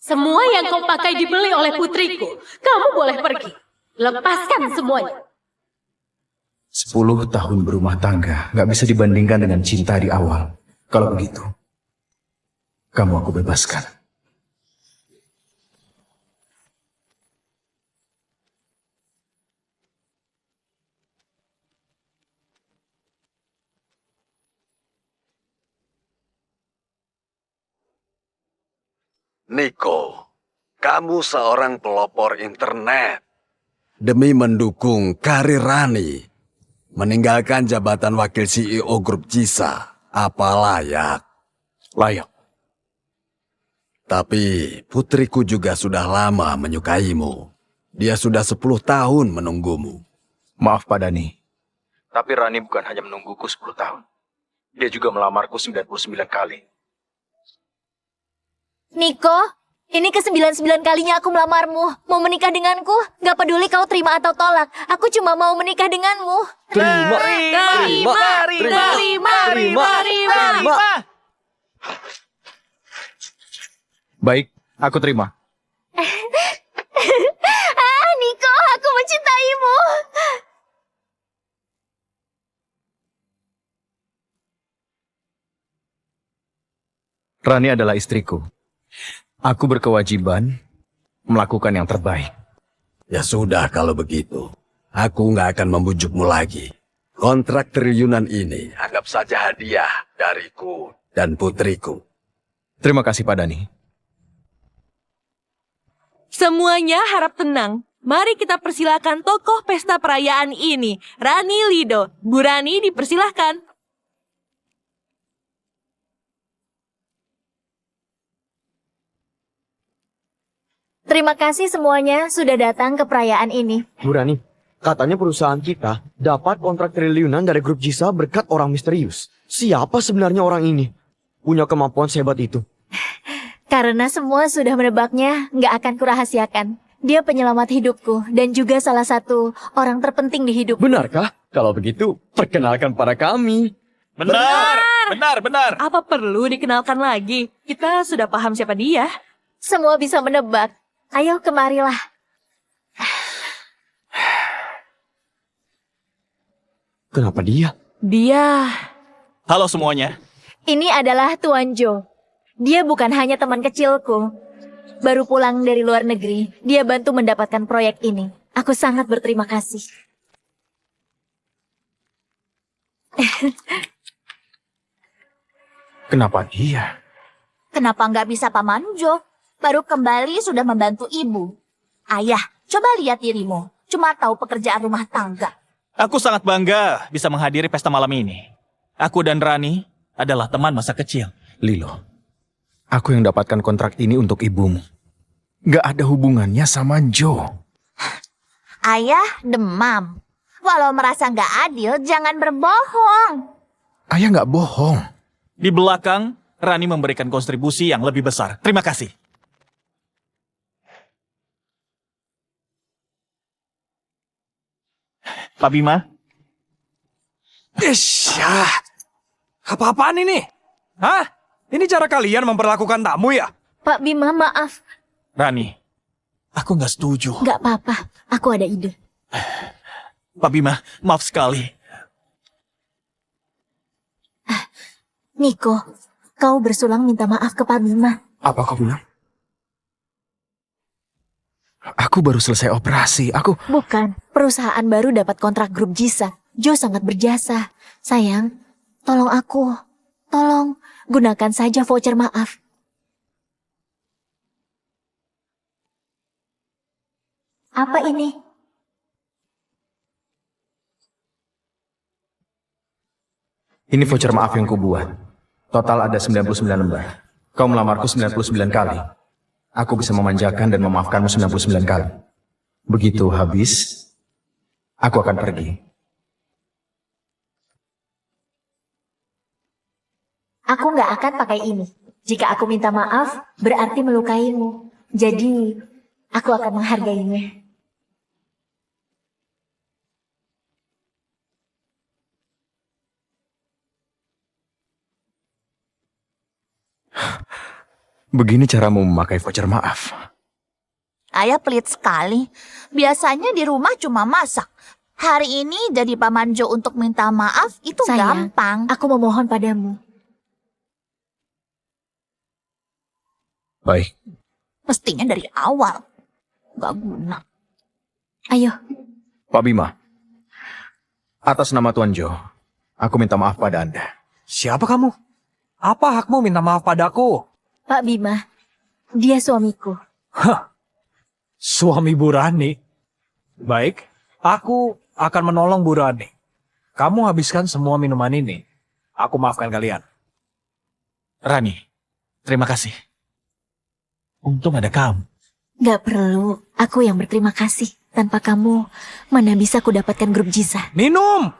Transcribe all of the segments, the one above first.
Semua yang kau pakai dibeli oleh putriku. Kamu boleh pergi. Lepaskan semuanya. 10 tahun berumah tangga nggak bisa dibandingkan dengan cinta di awal. Kalau begitu, kamu aku bebaskan. Niko, kamu seorang pelopor internet. Demi mendukung karir Rani, meninggalkan jabatan wakil CEO grup Jisa, apa layak? Layak. Tapi putriku juga sudah lama menyukaimu. Dia sudah 10 tahun menunggumu. Maaf Pak Dani, tapi Rani bukan hanya menungguku 10 tahun. Dia juga melamarku 99 kali. Niko, ini ke-99 kalinya aku melamarmu. Mau menikah denganku? Gak peduli kau terima atau tolak. Aku cuma mau menikah denganmu. Terima. Baik, aku terima. Niko, aku mencintaimu. Rani adalah istriku. Aku berkewajiban melakukan yang terbaik. Ya sudah kalau begitu. Aku nggak akan membujukmu lagi. Kontrak triliunan ini anggap saja hadiah dariku dan putriku. Terima kasih Pak Dani. Semuanya harap tenang. Mari kita persilakan tokoh pesta perayaan ini, Rani Lido. Bu Rani dipersilahkan. Terima kasih semuanya sudah datang ke perayaan ini. Bu Rani, katanya perusahaan kita dapat kontrak triliunan dari grup Jisa berkat orang misterius. Siapa sebenarnya orang ini? Punya kemampuan sehebat itu. Karena semua sudah menebaknya, nggak akan kurahasiakan. Dia penyelamat hidupku dan juga salah satu orang terpenting di hidup. Benarkah? Kalau begitu, perkenalkan pada kami. Benar. Apa perlu dikenalkan lagi? Kita sudah paham siapa dia. Semua bisa menebak. Ayo kemarilah. Kenapa dia? Dia... Halo semuanya. Ini adalah Tuan Joe. Dia bukan hanya teman kecilku. Baru pulang dari luar negeri, dia bantu mendapatkan proyek ini. Aku sangat berterima kasih. Kenapa dia? Kenapa nggak bisa Paman Jo? Baru kembali sudah membantu ibu. Ayah, coba lihat dirimu. Cuma tahu pekerjaan rumah tangga. Aku sangat bangga bisa menghadiri pesta malam ini. Aku dan Rani adalah teman masa kecil. Lilo, aku yang dapatkan kontrak ini untuk ibumu. Gak ada hubungannya sama Joe. Ayah demam. Walau merasa nggak adil, jangan berbohong. Ayah gak bohong. Di belakang, Rani memberikan kontribusi yang lebih besar. Terima kasih. Pak Bima? Ya, apa-apaan ini? Hah? Ini cara kalian memperlakukan tamu ya? Pak Bima, maaf. Rani, aku nggak setuju. Nggak apa-apa, aku ada ide. Pak Bima, maaf sekali. Niko, kau bersulang minta maaf ke Pak Bima. Apa kau bilang? Aku baru selesai operasi. Bukan, perusahaan baru dapat kontrak grup Jisa. Joe sangat berjasa. Sayang, tolong aku. Tolong, gunakan saja voucher maaf. Apa ini? Ini voucher maaf yang kubuat. Total ada 99 lembar. Kau melamarku 99 kali. Aku bisa memanjakan dan memaafkanmu 99 kali. Begitu habis, aku akan pergi. Aku nggak akan pakai ini. Jika aku minta maaf, berarti melukaimu. Jadi, aku akan menghargainya. Begini caramu memakai voucher maaf. Ayah pelit sekali. Biasanya di rumah cuma masak. Hari ini jadi Paman Jo untuk minta maaf itu Sayang, gampang. aku memohon padamu. Baik, Mestinya dari awal. Gak guna. Ayo, Pak Bima. Atas nama Tuan Jo, aku minta maaf pada Anda. Siapa kamu? Apa hakmu minta maaf padaku? Pak Bima. Dia suamiku. Suami Bu Rani. Baik, aku akan menolong Bu Rani. Kamu habiskan semua minuman ini. Aku maafkan kalian. Rani, terima kasih. Untung ada kamu. Gak perlu, aku yang berterima kasih. Tanpa kamu, mana bisa aku dapatkan grup Jiza? Minum!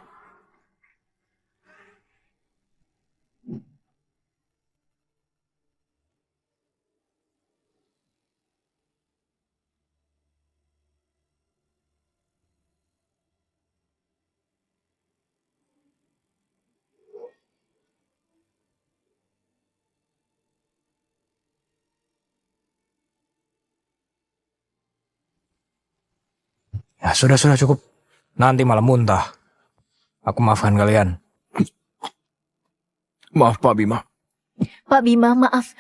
Ya sudah cukup. Nanti malah muntah. Aku maafkan kalian. Maaf Pak Bima. Pak Bima, maaf.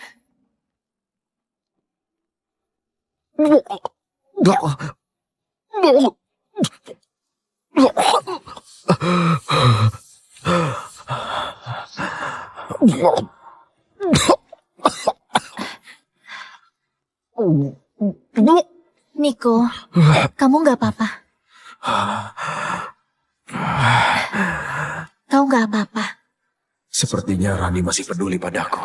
Niko, kamu gak apa-apa. Kau gak apa-apa. Sepertinya Rani masih peduli padaku.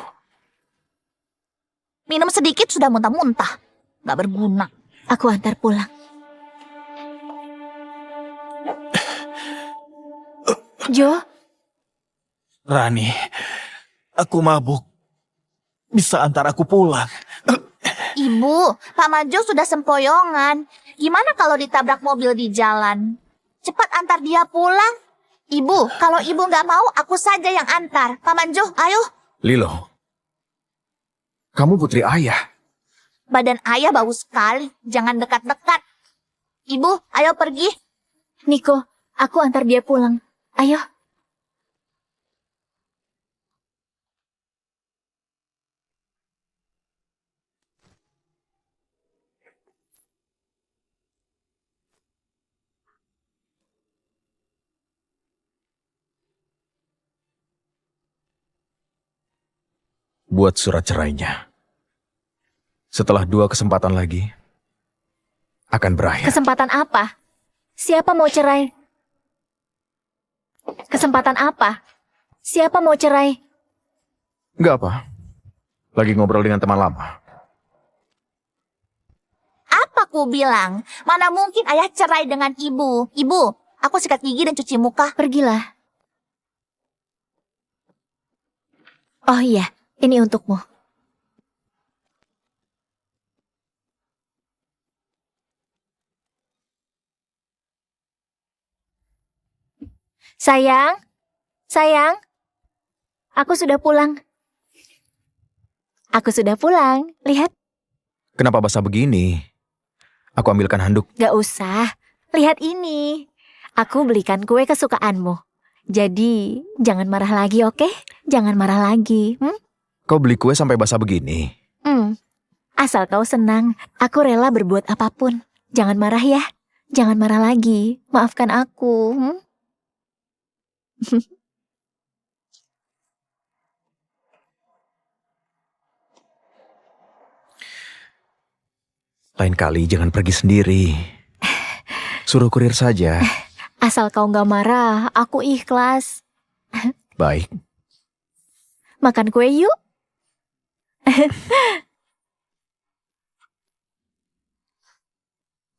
Minum sedikit sudah muntah-muntah. Gak berguna. Aku antar pulang. Jo, Rani, aku mabuk. Bisa antar aku pulang. Ibu, Pak Manjo sudah sempoyongan. Gimana kalau ditabrak mobil di jalan? Cepat antar dia pulang. Ibu, kalau ibu nggak mau, aku saja yang antar. Pak Manjo, ayo. Lilo, kamu putri ayah. Badan ayah bau sekali. Jangan dekat-dekat. Ibu, ayo pergi. Niko, aku antar dia pulang. Ayo. Buat surat cerainya. Setelah 2 kesempatan lagi, akan berakhir. Kesempatan apa? Siapa mau cerai? Kesempatan apa? Siapa mau cerai? Nggak apa. Lagi ngobrol dengan teman lama. Apa ku bilang? Mana mungkin ayah cerai dengan ibu? Ibu, aku sikat gigi dan cuci muka. Pergilah. Oh iya, ini untukmu. Sayang, sayang, aku sudah pulang. Aku sudah pulang, lihat. Kenapa basah begini? Aku ambilkan handuk. Gak usah, lihat ini. Aku belikan kue kesukaanmu. Jadi, jangan marah lagi, oke? Jangan marah lagi. Kau beli kue sampai basah begini? Asal kau senang, aku rela berbuat apapun. Jangan marah ya. Jangan marah lagi. Maafkan aku. Lain kali jangan pergi sendiri. Suruh kurir saja. Asal kau gak marah, aku ikhlas. Baik. Makan kue yuk.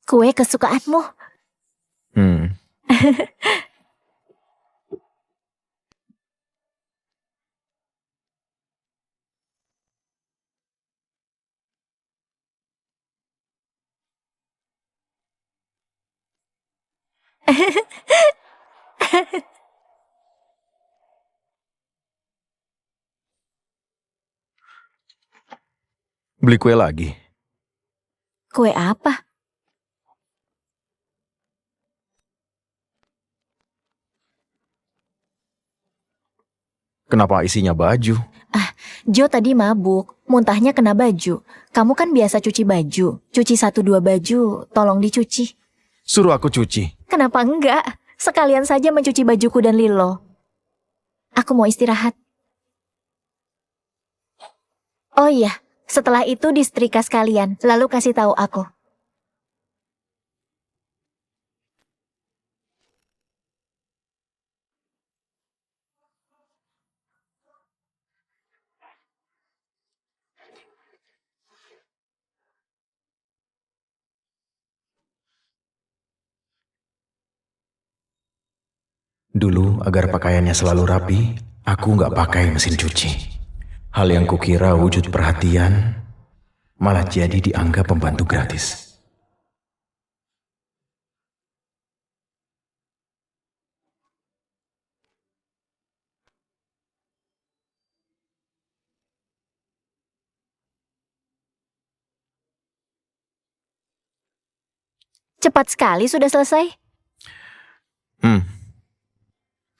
Kue kesukaanmu. Beli kue lagi. Kue apa? Kenapa isinya baju? Jo tadi mabuk, muntahnya kena baju. Kamu kan biasa cuci baju. Cuci 1-2 baju, tolong dicuci. Suruh aku cuci. Kenapa enggak? Sekalian saja mencuci bajuku dan Lilo. Aku mau istirahat. Oh iya, setelah itu disetrika sekalian, lalu kasih tahu aku. Dulu, agar pakaiannya selalu rapi, aku nggak pakai mesin cuci. Hal yang kukira wujud perhatian, malah jadi dianggap pembantu gratis. Cepat sekali sudah selesai.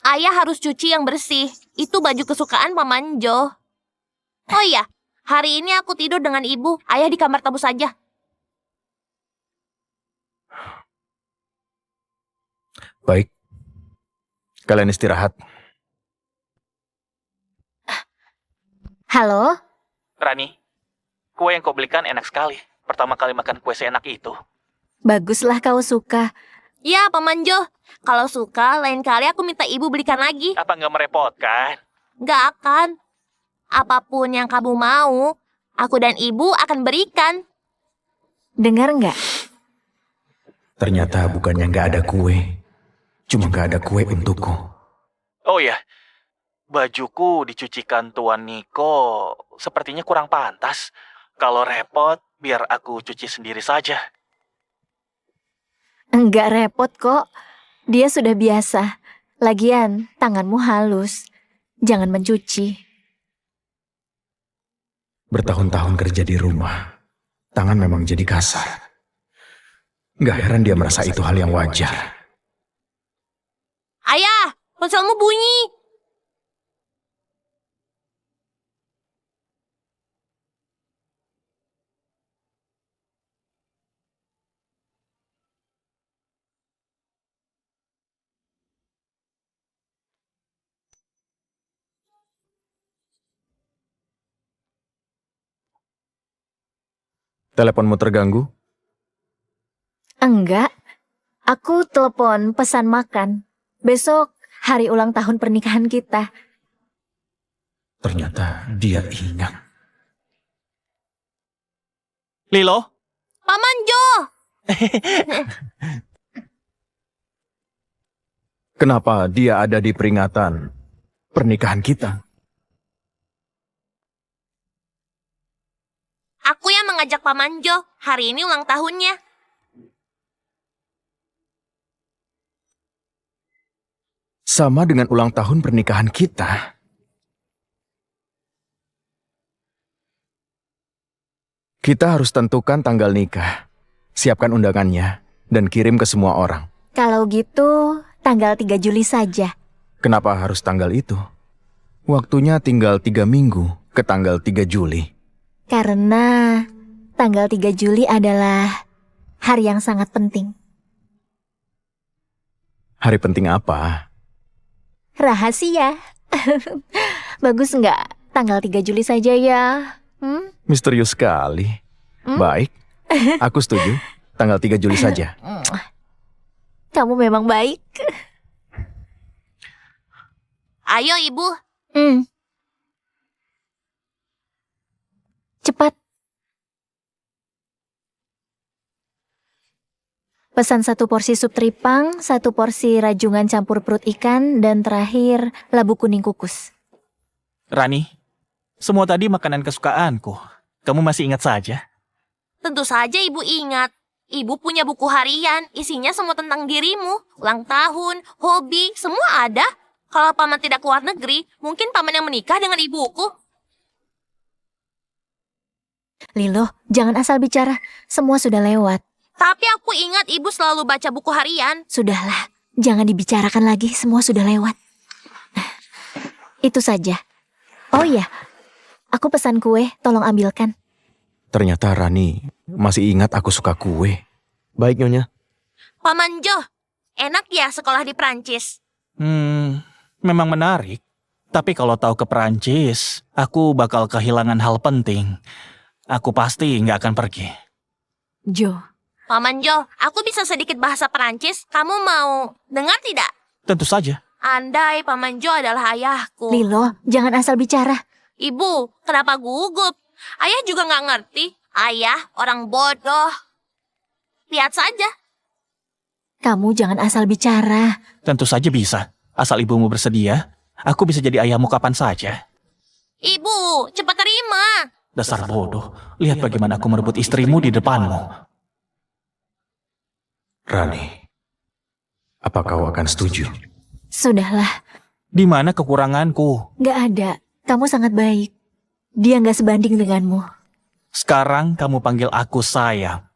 Ayah harus cuci yang bersih. Itu baju kesukaan Paman Jo. Oh iya, hari ini aku tidur dengan ibu. Ayah di kamar tamu saja. Baik, kalian istirahat. Halo? Rani, kue yang kau belikan enak sekali. Pertama kali makan kue seenak itu. Baguslah kau suka. Ya, Paman Jo. Kalau suka, lain kali aku minta ibu belikan lagi. Apa nggak merepotkan? Nggak akan. Apapun yang kamu mau, aku dan ibu akan berikan. Dengar nggak? Ternyata bukannya nggak ada kue, cuma nggak ada kue untukku. Oh ya, bajuku dicucikan Tuan Niko sepertinya kurang pantas. Kalau repot, biar aku cuci sendiri saja. Enggak repot kok. Dia sudah biasa. Lagian, tanganmu halus. Jangan mencuci. Bertahun-tahun kerja di rumah, tangan memang jadi kasar. Nggak heran dia merasa itu hal yang wajar. Ayah, ponselmu bunyi. Teleponmu terganggu? Enggak. Aku telepon pesan makan. Besok hari ulang tahun pernikahan kita. Ternyata dia ingat. Lilo, Paman Jo. Kenapa dia ada di peringatan pernikahan kita? Aku yang mengajak Paman Jo. Hari ini ulang tahunnya. Sama dengan ulang tahun pernikahan kita. Kita harus tentukan tanggal nikah, siapkan undangannya, dan kirim ke semua orang. Kalau gitu, tanggal 3 Juli saja. Kenapa harus tanggal itu? Waktunya tinggal 3 minggu ke tanggal 3 Juli. Karena tanggal 3 Juli adalah hari yang sangat penting. Hari penting apa? Rahasia. Bagus nggak? Tanggal 3 Juli saja ya. Misterius sekali. Baik, aku setuju. Tanggal 3 Juli saja. Kamu memang baik. Ayo, Ibu. Cepat. Pesan 1 porsi sup teripang, 1 porsi rajungan campur perut ikan, dan terakhir labu kuning kukus. Rani, semua tadi makanan kesukaanku. Kamu masih ingat saja? Tentu saja Ibu ingat. Ibu punya buku harian, isinya semua tentang dirimu. Ulang tahun, hobi, semua ada. Kalau Paman tidak keluar negeri, mungkin Paman yang menikah dengan ibuku. Lilo, jangan asal bicara. Semua sudah lewat. Tapi aku ingat ibu selalu baca buku harian. Sudahlah, jangan dibicarakan lagi. Semua sudah lewat. Itu saja. Oh iya, aku pesan kue. Tolong ambilkan. Ternyata Rani masih ingat aku suka kue. Baik, Nyonya. Paman Jo, enak ya sekolah di Prancis? Memang menarik. Tapi kalau tahu ke Perancis, aku bakal kehilangan hal penting. Aku pasti nggak akan pergi. Jo, Paman Jo, aku bisa sedikit bahasa Perancis. Kamu mau dengar tidak? Tentu saja. Andai Paman Jo adalah ayahku. Lilo, jangan asal bicara. Ibu, kenapa gugup? Ayah juga nggak ngerti. Ayah, orang bodoh. Lihat saja. Kamu jangan asal bicara. Tentu saja bisa. Asal ibumu bersedia, aku bisa jadi ayahmu kapan saja. Ibu, cepat terima. Dasar bodoh. Lihat bagaimana aku merebut istrimu di depanmu. Rani, apa kau akan setuju? Sudahlah, Di mana kekuranganku? gak ada. Kamu sangat baik. Dia gak sebanding denganmu. Sekarang kamu panggil aku sayang.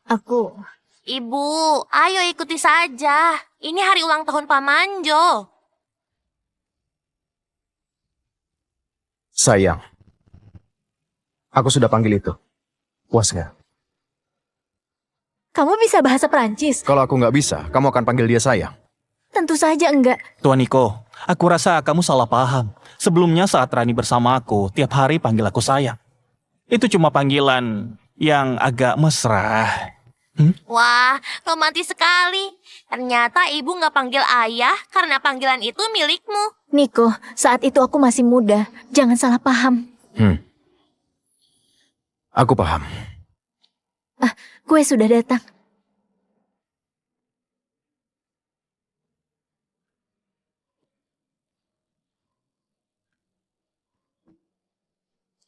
Aku... Ibu, ayo ikuti saja. Ini hari ulang tahun Paman Jo. Sayang. Aku sudah panggil itu. Puas nggak? Kamu bisa bahasa Perancis? Kalau aku nggak bisa, kamu akan panggil dia sayang. Tentu saja enggak. Tuan Niko, aku rasa kamu salah paham. Sebelumnya saat Rani bersama aku, tiap hari panggil aku sayang. Itu cuma panggilan yang agak mesra. Wah, romantis sekali. Ternyata ibu nggak panggil ayah karena panggilan itu milikmu. Niko, saat itu aku masih muda. Jangan salah paham. Aku paham. Kue sudah datang.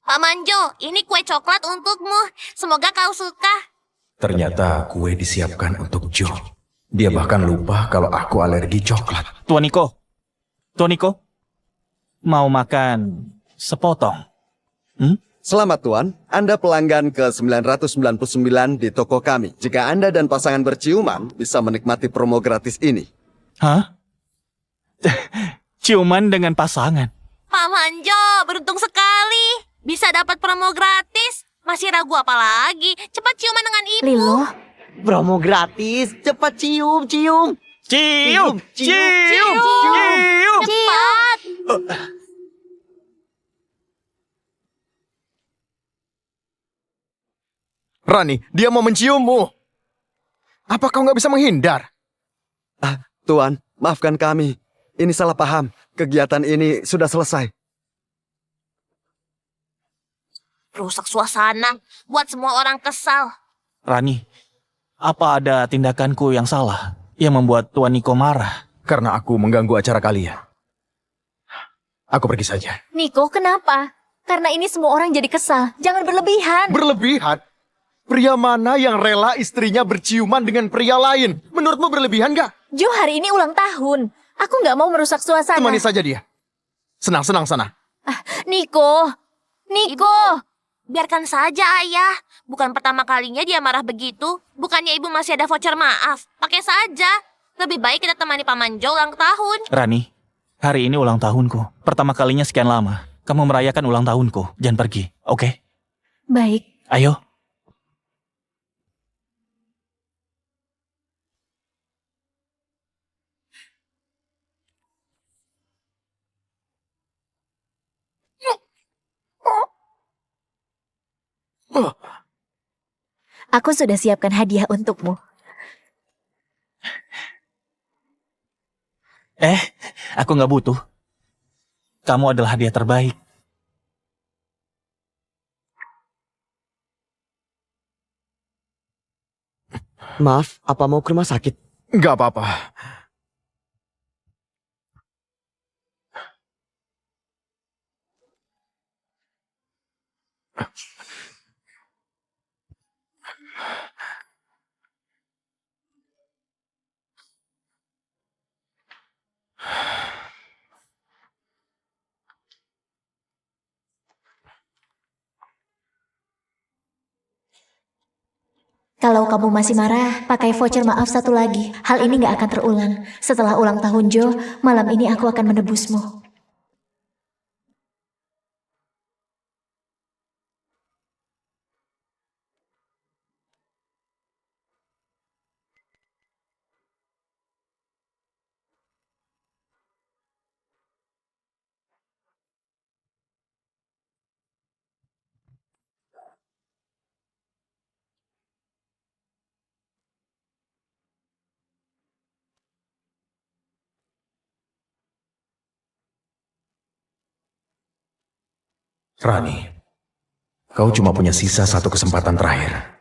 Paman Jo, ini kue coklat untukmu. Semoga kau suka. Ternyata kue disiapkan untuk Jo. Dia bahkan lupa kalau aku alergi coklat. Tuan Niko, mau makan sepotong? Selamat Tuan, Anda pelanggan ke-999 di toko kami. Jika Anda dan pasangan berciuman, bisa menikmati promo gratis ini. Hah? Ciuman dengan pasangan? Paman Jo, beruntung sekali. Bisa dapat promo gratis. Masih ragu apa lagi? Cepat ciuman dengan ibu. Lilo, Promo gratis. Cepat cium, cium. Cium! Cium! Cepat. Rani, dia mau menciummu. Apa kau nggak bisa menghindar? Tuan, maafkan kami. Ini salah paham. Kegiatan ini sudah selesai. Rusak suasana. Buat semua orang kesal. Rani, apa ada tindakanku yang salah yang membuat Tuan Niko marah? Karena aku mengganggu acara kalian. Aku pergi saja. Niko, kenapa? Karena ini semua orang jadi kesal. Jangan berlebihan. Berlebihan? Pria mana yang rela istrinya berciuman dengan pria lain? Menurutmu berlebihan nggak? Jo, hari ini ulang tahun. Aku nggak mau merusak suasana. Temani saja dia. Senang-senang sana. Niko, Biarkan saja ayah. Bukan pertama kalinya dia marah begitu. Bukannya ibu masih ada voucher maaf. Pakai saja. Lebih baik kita temani Paman Jo ulang tahun. Rani, hari ini ulang tahunku. Pertama kalinya sekian lama. Kamu merayakan ulang tahunku. Jangan pergi, oke? baik. Ayo. Aku sudah siapkan hadiah untukmu. Aku nggak butuh. Kamu adalah hadiah terbaik. Maaf, apa mau ke rumah sakit? Nggak apa-apa. Kalau kamu masih marah, pakai voucher maaf satu lagi. Hal ini gak akan terulang. Setelah ulang tahun Jo, malam ini aku akan menebusmu. Rani, kau cuma punya sisa satu kesempatan terakhir.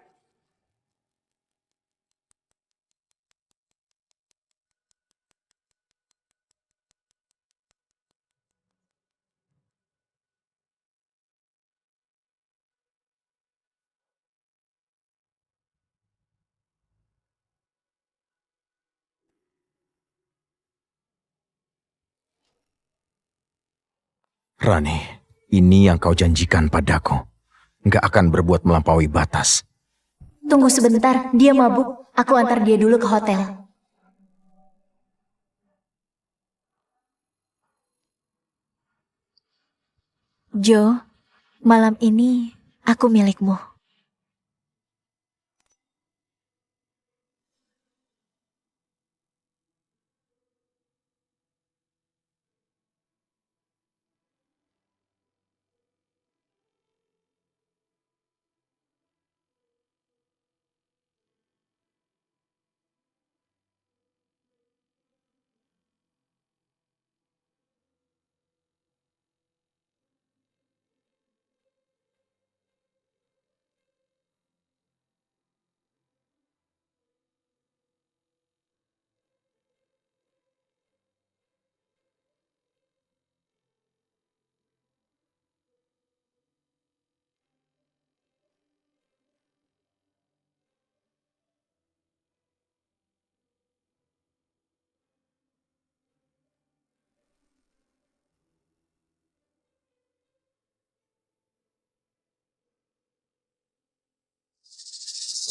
Rani, ini yang kau janjikan padaku. Nggak akan berbuat melampaui batas. Tunggu sebentar, dia mabuk. Aku antar dia dulu ke hotel. Jo, malam ini aku milikmu.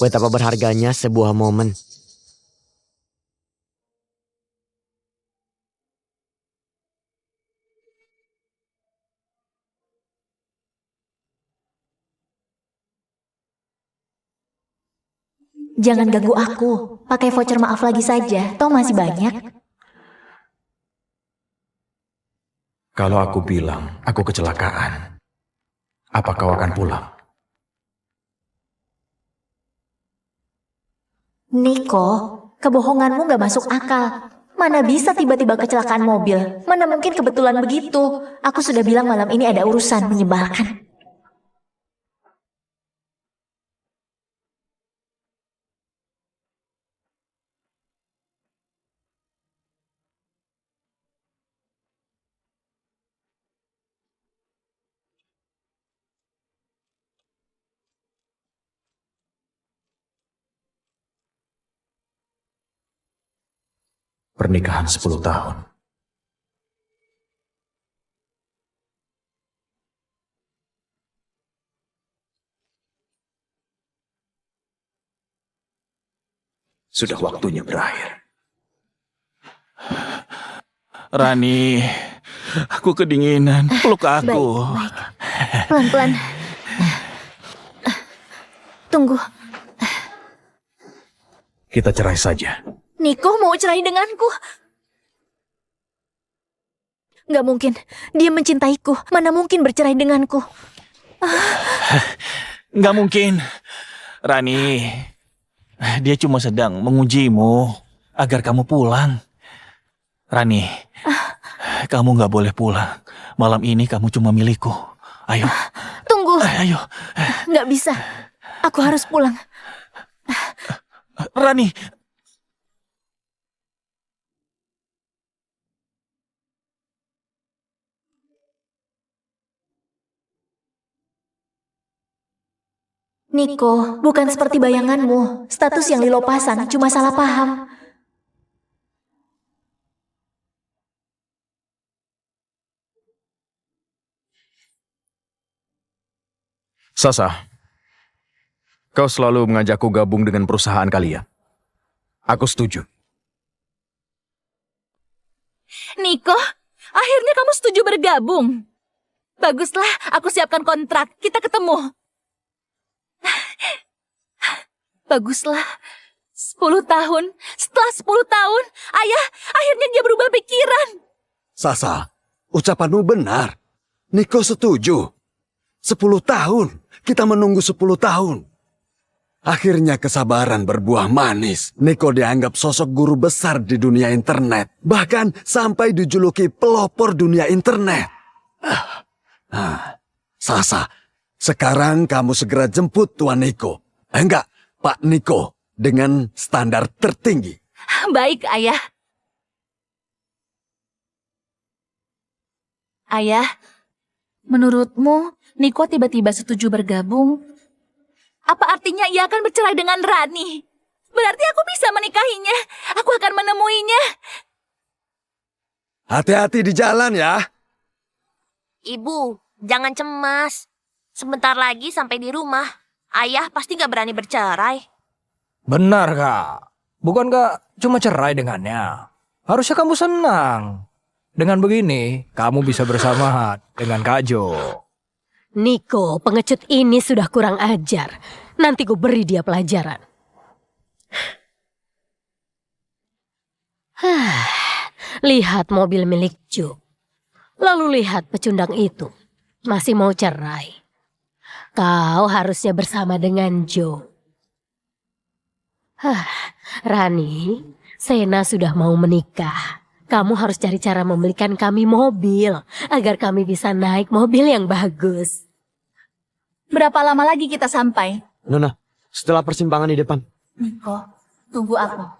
Betapa berharganya sebuah momen. Jangan ganggu aku. Pakai voucher maaf lagi saja. Toh masih banyak. Kalau aku bilang aku kecelakaan, apa kau akan pulang? Niko, kebohonganmu gak masuk akal. Mana bisa tiba-tiba kecelakaan mobil? Mana mungkin kebetulan begitu? Aku sudah bilang malam ini ada urusan menyebalkan. Pernikahan 10 tahun. Sudah waktunya berakhir. Rani, aku kedinginan. Peluk aku. Baik. Pelan-pelan. Tunggu. Kita cerai saja. Niko mau cerai denganku. Gak mungkin. Dia mencintaiku. Mana mungkin bercerai denganku. Nggak mungkin. Rani, dia cuma sedang mengujimu agar kamu pulang. Rani, kamu nggak boleh pulang. Malam ini kamu cuma milikku. Ayo. Tunggu. Ayo. Gak bisa. Aku harus pulang. Rani. Niko, bukan seperti bayanganmu. Status yang Lilo pasang cuma salah paham. Sasa, Kau selalu mengajakku gabung dengan perusahaan kalian. Aku setuju. Niko, akhirnya kamu setuju bergabung. Baguslah, aku siapkan kontrak. Kita ketemu. Baguslah. 10 tahun. Setelah 10 tahun, ayah akhirnya dia berubah pikiran. Sasa, ucapanmu benar. Niko setuju. 10 tahun. Kita menunggu 10 tahun. Akhirnya kesabaran berbuah manis. Niko dianggap sosok guru besar di dunia internet. Bahkan sampai dijuluki pelopor dunia internet. Sasa, sekarang kamu segera jemput Tuan Niko. Enggak, Pak Niko. Dengan standar tertinggi. Baik, ayah. Ayah, menurutmu Niko tiba-tiba setuju bergabung? Apa artinya ia akan bercerai dengan Rani? Berarti aku bisa menikahinya. Aku akan menemuinya. Hati-hati di jalan ya. Ibu, jangan cemas. Sebentar lagi sampai di rumah. Ayah pasti gak berani bercerai. Benar, Kak. Bukankah cuma cerai dengannya? Harusnya kamu senang. Dengan begini, kamu bisa bersama dengan Kak Jo. Niko, pengecut ini sudah kurang ajar. Nanti ku beri dia pelajaran. Lihat mobil milik Jo. Lalu lihat pecundang itu. Masih mau cerai. Kau harusnya bersama dengan Jo. Rani, Sena sudah mau menikah. Kamu harus cari cara membelikan kami mobil agar kami bisa naik mobil yang bagus. Berapa lama lagi kita sampai? Nona, setelah persimpangan di depan. Niko, tunggu aku.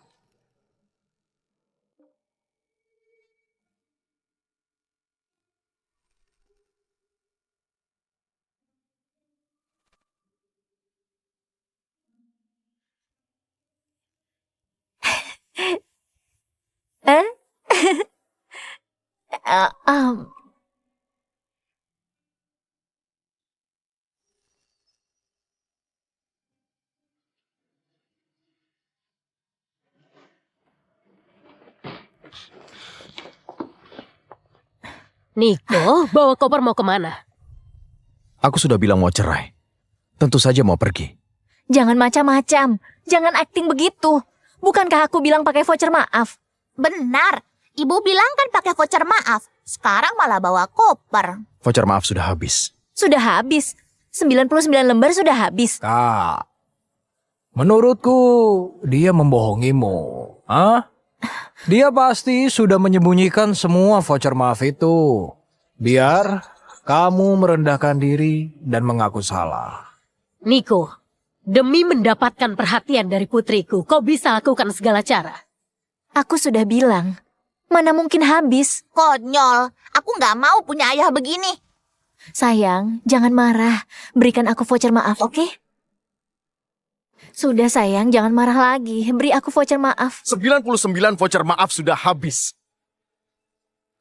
Niko, bawa koper mau kemana? Aku sudah bilang mau cerai. Tentu saja mau pergi. Jangan macam-macam. Jangan acting begitu. Bukankah aku bilang pakai voucher maaf? Benar. Ibu bilang kan pakai voucher maaf. Sekarang malah bawa koper. Voucher maaf sudah habis. Sudah habis. 99 lembar sudah habis. Kak, menurutku dia membohongimu. Hah? Dia pasti sudah menyembunyikan semua voucher maaf itu. Biar kamu merendahkan diri dan mengaku salah. Niko, demi mendapatkan perhatian dari putriku, kau bisa lakukan segala cara. Aku sudah bilang. Mana mungkin habis. Konyol. Aku nggak mau punya ayah begini. Sayang, jangan marah. Berikan aku voucher maaf, oke? Sudah sayang, jangan marah lagi. Beri aku voucher maaf. 99 voucher maaf sudah habis.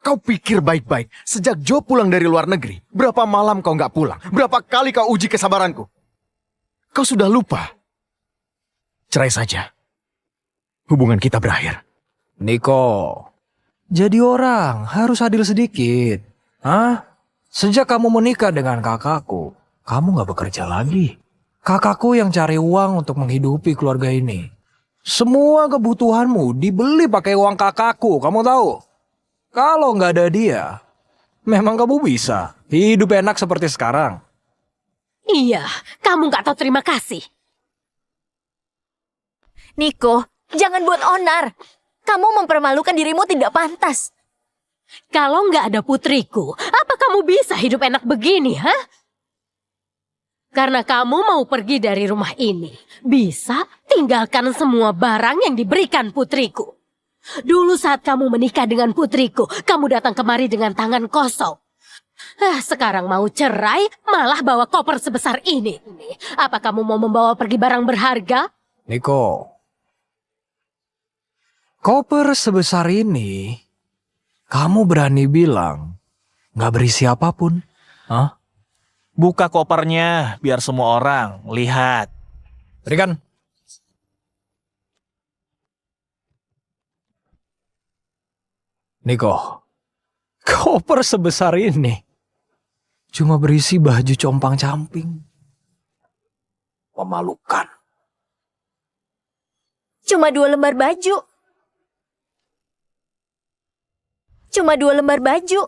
Kau pikir baik-baik, sejak Joe pulang dari luar negeri, berapa malam kau nggak pulang? Berapa kali kau uji kesabaranku? Kau sudah lupa? Cerai saja. Hubungan kita berakhir. Niko, jadi orang harus adil sedikit. Hah? Sejak kamu menikah dengan kakakku, kamu gak bekerja lagi. Kakakku yang cari uang untuk menghidupi keluarga ini. Semua kebutuhanmu dibeli pakai uang kakakku, kamu tahu? Kalau nggak ada dia, memang kamu bisa hidup enak seperti sekarang. Iya, kamu gak tahu terima kasih. Niko, jangan buat onar. Kamu mempermalukan dirimu tidak pantas. Kalau nggak ada putriku, apa kamu bisa hidup enak begini, hah? Karena kamu mau pergi dari rumah ini, bisa tinggalkan semua barang yang diberikan putriku. Dulu saat kamu menikah dengan putriku, kamu datang kemari dengan tangan kosong. Sekarang mau cerai, malah bawa koper sebesar ini. Apa kamu mau membawa pergi barang berharga? Niko, koper sebesar ini, kamu berani bilang nggak berisi apapun? Hah? Buka kopernya biar semua orang lihat. berikan. Niko, koper sebesar ini cuma berisi baju compang-camping. Memalukan. Cuma 2 lembar baju. Cuma 2 lembar baju.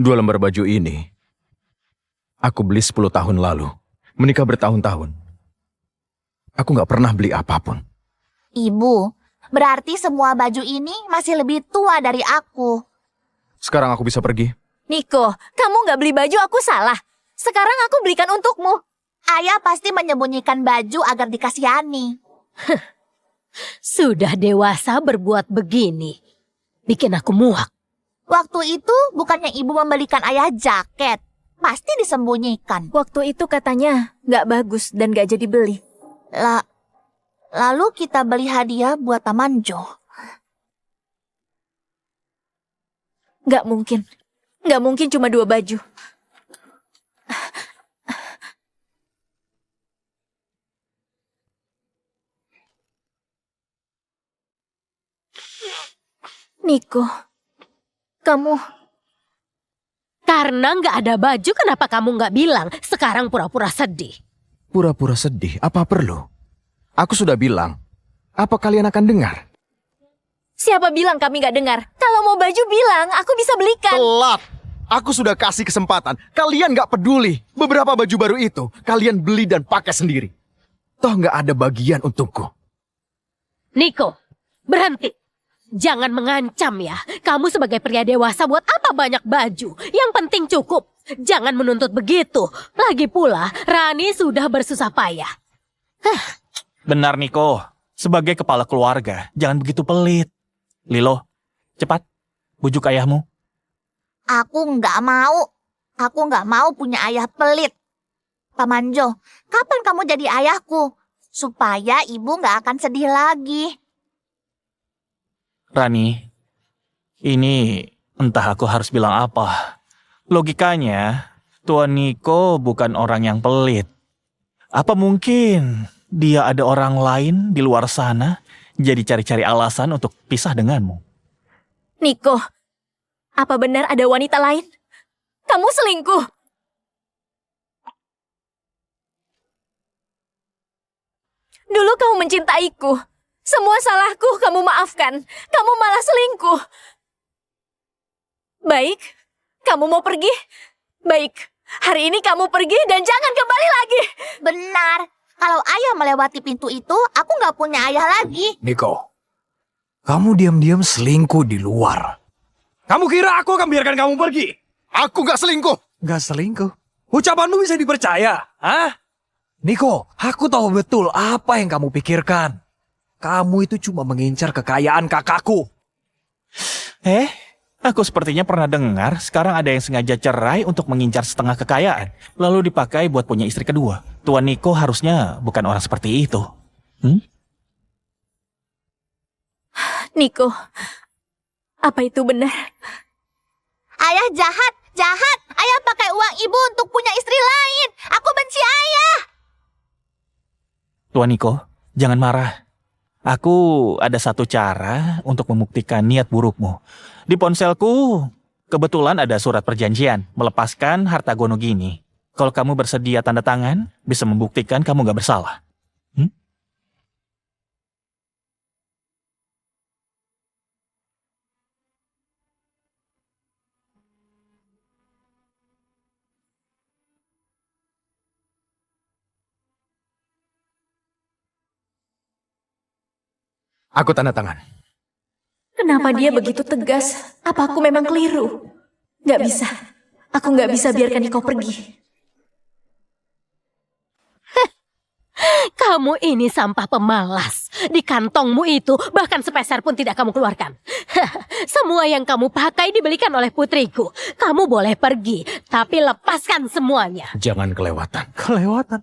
2 lembar baju ini aku beli 10 tahun lalu. Menikah bertahun-tahun. Aku nggak pernah beli apapun. Ibu, berarti semua baju ini masih lebih tua dari aku. Sekarang aku bisa pergi. Niko, kamu nggak beli baju aku salah. Sekarang aku belikan untukmu. Ayah pasti menyembunyikan baju agar dikasihani. Sudah dewasa berbuat begini. Bikin aku muak. Waktu itu bukannya ibu membelikan ayah jaket. Pasti disembunyikan. Waktu itu katanya nggak bagus dan nggak jadi beli. Lalu kita beli hadiah buat Paman Jo. Nggak mungkin. Nggak mungkin cuma 2 baju. Niko, kamu... Karena nggak ada baju, kenapa kamu nggak bilang? Sekarang pura-pura sedih. Pura-pura sedih, apa perlu? Aku sudah bilang. Apa kalian akan dengar? Siapa bilang kami nggak dengar? Kalau mau baju bilang, aku bisa belikan. Telat! Aku sudah kasih kesempatan. Kalian nggak peduli. Beberapa baju baru itu, kalian beli dan pakai sendiri. Toh nggak ada bagian untukku. Niko, berhenti. Jangan mengancam ya. Kamu sebagai pria dewasa buat apa banyak baju? Yang penting cukup. Jangan menuntut begitu. Lagi pula, Rani sudah bersusah payah. Benar, Niko. Sebagai kepala keluarga, jangan begitu pelit. Lilo, cepat. Bujuk ayahmu. Aku nggak mau. Aku nggak mau punya ayah pelit. Paman Jo, kapan kamu jadi ayahku? Supaya ibu nggak akan sedih lagi. Rani, ini entah aku harus bilang apa. Logikanya, Tuan Niko bukan orang yang pelit. Apa mungkin dia ada orang lain di luar sana, jadi cari-cari alasan untuk pisah denganmu? Niko, apa benar ada wanita lain? Kamu selingkuh. Dulu kamu mencintaiku. Semua salahku kamu maafkan. Kamu malah selingkuh. Baik, kamu mau pergi? Baik, hari ini kamu pergi dan jangan kembali lagi. Benar. Kalau ayah melewati pintu itu, aku nggak punya ayah lagi. Niko, kamu diam-diam selingkuh di luar. Kamu kira aku akan biarkan kamu pergi? Aku nggak selingkuh. Nggak selingkuh. Ucapanmu bisa dipercaya, hah? Niko, aku tahu betul apa yang kamu pikirkan. Kamu itu cuma mengincar kekayaan kakakku. Aku sepertinya pernah dengar sekarang ada yang sengaja cerai untuk mengincar setengah kekayaan, lalu dipakai buat punya istri kedua. Tuan Niko harusnya bukan orang seperti itu. Niko, apa itu benar? Ayah jahat, jahat. Ayah pakai uang ibu untuk punya istri lain. Aku benci ayah. Tuan Niko, jangan marah. Aku ada satu cara untuk membuktikan niat burukmu. Di ponselku, kebetulan ada surat perjanjian melepaskan harta Gonogini. Kalau kamu bersedia tanda tangan, bisa membuktikan kamu gak bersalah. Aku tanda tangan. Kenapa dia begitu tegas? Apa aku memang keliru? Gak bisa. Aku gak bisa biarkan Niko pergi. Kamu ini sampah pemalas. Di kantongmu itu bahkan sepeser pun tidak kamu keluarkan. Semua yang kamu pakai dibelikan oleh putriku. Kamu boleh pergi, tapi lepaskan semuanya. Jangan kelewatan. Kelewatan?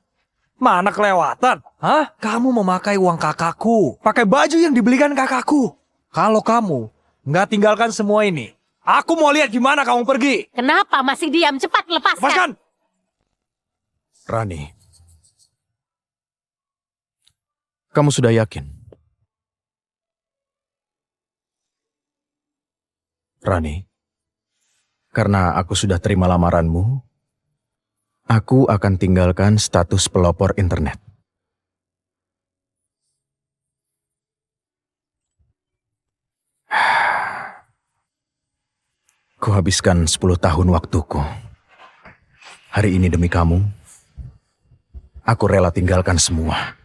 Mana kelewatan? Hah? Kamu memakai uang kakakku. Pakai baju yang dibelikan kakakku. Kalau kamu nggak tinggalkan semua ini, aku mau lihat gimana kamu pergi. Kenapa masih diam? Cepat lepaskan. Lepaskan! Rani, Kamu sudah yakin? Rani, karena aku sudah terima lamaranmu, aku akan tinggalkan status pelopor internet. Kuhabiskan 10 tahun waktuku. Hari ini demi kamu, aku rela tinggalkan semua.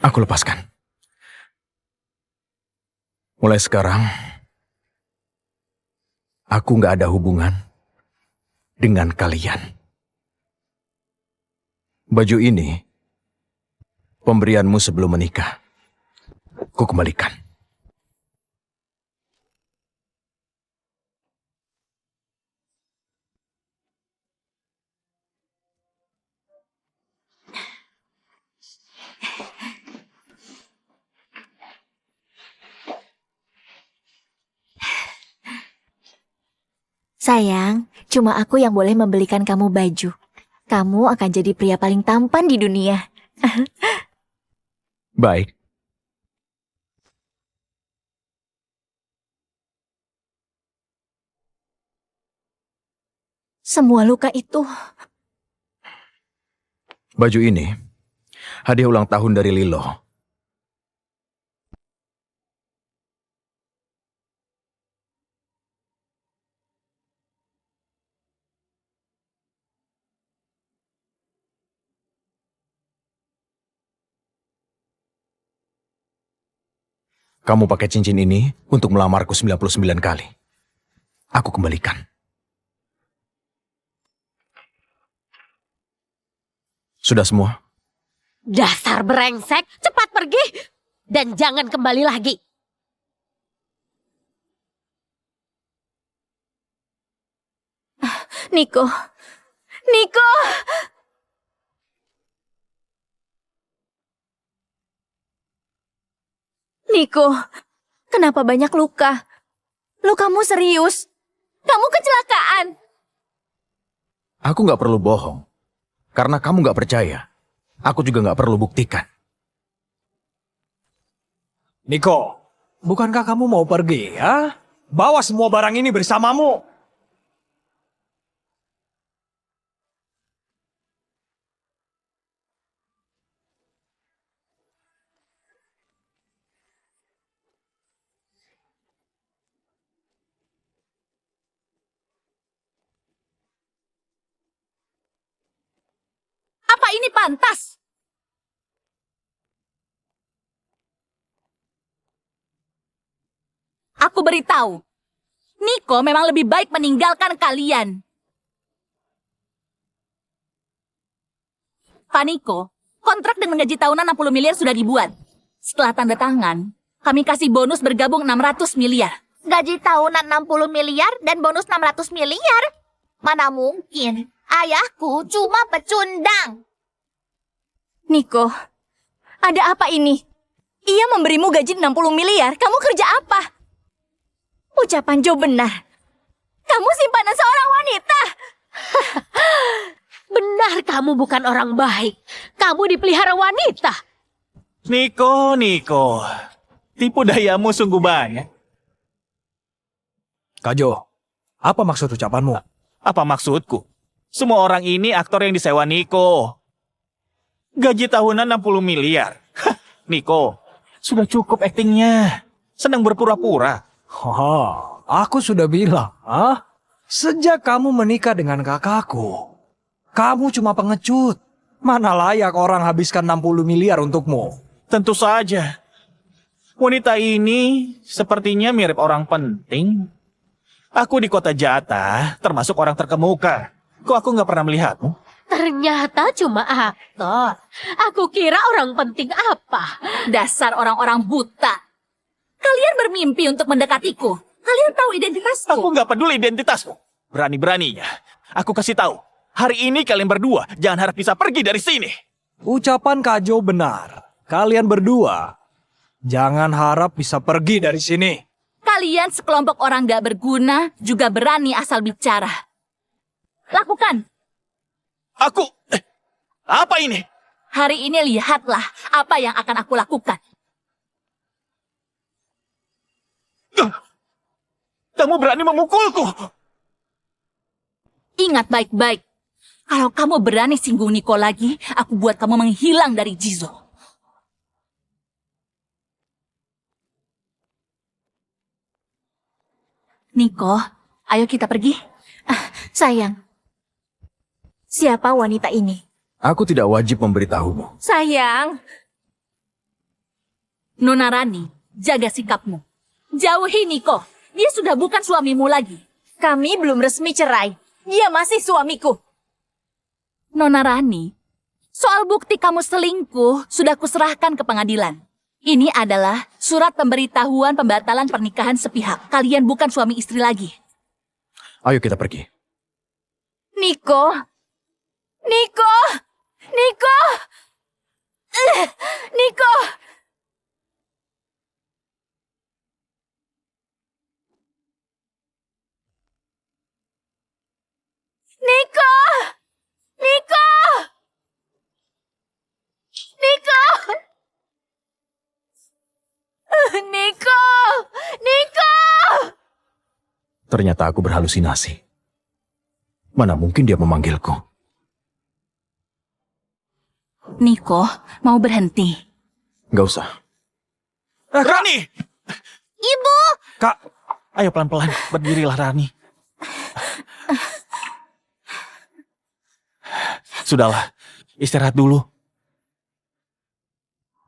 Aku lepaskan. Mulai sekarang, aku nggak ada hubungan dengan kalian. Baju ini, pemberianmu sebelum menikah. Ku kembalikan. Sayang, cuma aku yang boleh membelikan kamu baju. Kamu akan jadi pria paling tampan di dunia. Baik. Semua luka itu, Baju ini, hadiah ulang tahun dari Lilo. Kamu pakai cincin ini untuk melamarku 99 kali. Aku kembalikan. Sudah semua? Dasar brengsek, cepat pergi dan jangan kembali lagi. Niko. Niko! Niko, kenapa banyak luka? Lukamu serius? Kamu kecelakaan? Aku nggak perlu bohong. Karena kamu nggak percaya. Aku juga nggak perlu buktikan. Niko, bukankah kamu mau pergi, ya? Bawa semua barang ini bersamamu. Apa ini pantas? Aku beritahu, Niko memang lebih baik meninggalkan kalian. Pak Niko, kontrak dengan gaji tahunan 60 miliar sudah dibuat. Setelah tanda tangan, kami kasih bonus bergabung 600 miliar. Gaji tahunan 60 miliar dan bonus 600 miliar? Mana mungkin? Ayahku cuma pecundang. Niko, ada apa ini? Ia memberimu gaji 60 miliar, kamu kerja apa? Ucapan Joe benar. Kamu simpanan seorang wanita. Benar kamu bukan orang baik. Kamu dipelihara wanita. Niko, tipu dayamu sungguh banyak. Kak Jo, apa maksud ucapanmu? Apa maksudku? Semua orang ini aktor yang disewa Niko. Gaji tahunan 60 miliar. Hah, Niko, sudah cukup aktingnya. Senang berpura-pura. Aku sudah bilang, sejak kamu menikah dengan kakakku, kamu cuma pengecut. Mana layak orang habiskan 60 miliar untukmu? Tentu saja. Wanita ini sepertinya mirip orang penting. Aku di kota Jatah, termasuk orang terkemuka. Kok aku nggak pernah melihatmu? Ternyata cuma aktor. Aku kira orang penting apa. Dasar orang-orang buta. Kalian bermimpi untuk mendekatiku. Kalian tahu identitasku. Aku nggak peduli identitasmu. Berani-beraninya. Aku kasih tahu. Hari ini kalian berdua jangan harap bisa pergi dari sini. Ucapan Kak Jo benar. Kalian berdua jangan harap bisa pergi dari sini. Kalian sekelompok orang gak berguna juga berani asal bicara. Lakukan. Apa ini? Hari ini lihatlah apa yang akan aku lakukan. Kamu berani memukulku? Ingat baik-baik. Kalau kamu berani singgung Niko lagi, aku buat kamu menghilang dari Jizo. Niko, ayo kita pergi. Sayang, siapa wanita ini? Aku tidak wajib memberitahumu. Sayang, Nona Rani, jaga sikapmu. Jauhi Niko. Dia sudah bukan suamimu lagi. kami belum resmi cerai. Dia masih suamiku. Nona Rani, soal bukti kamu selingkuh sudah kuserahkan ke pengadilan. Ini adalah surat pemberitahuan pembatalan pernikahan sepihak. Kalian bukan suami istri lagi. Ayo kita pergi. Niko, Niko, Niko, Niko. Niko! Niko! Niko! Niko! Niko! Ternyata aku berhalusinasi. Mana mungkin dia memanggilku. Niko, mau berhenti? Gak usah. Rani! Ibu! Kak, ayo pelan-pelan. Berdirilah, Rani. Sudahlah, istirahat dulu.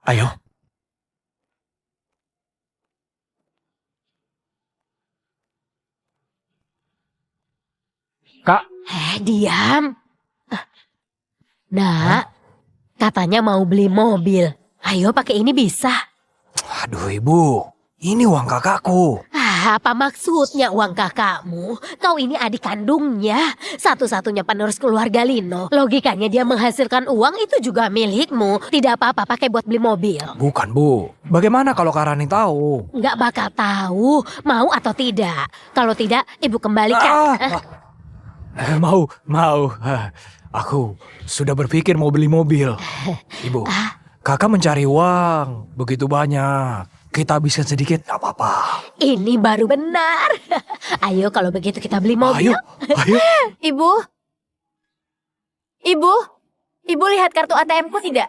Ayo. Kak, Diam. Nak, katanya mau beli mobil. Ayo pakai ini bisa. aduh ibu, ini uang kakakku. Apa maksudnya uang kakakmu? Kau ini adik kandungnya, satu-satunya penerus keluarga Lino. Logikanya dia menghasilkan uang itu juga milikmu. Tidak apa-apa pakai buat beli mobil. Bukan bu, bagaimana kalau Kak Rani tahu? Nggak bakal tahu, mau atau tidak. Kalau tidak, ibu kembalikan. Mau. Aku sudah berpikir mau beli mobil. Ibu, kakak mencari uang begitu banyak. Kita habiskan sedikit, gak apa-apa. Ini baru benar. Ayo kalau begitu kita beli mobil. Ayo. Ibu? Ibu? Ibu lihat kartu ATM-ku tidak?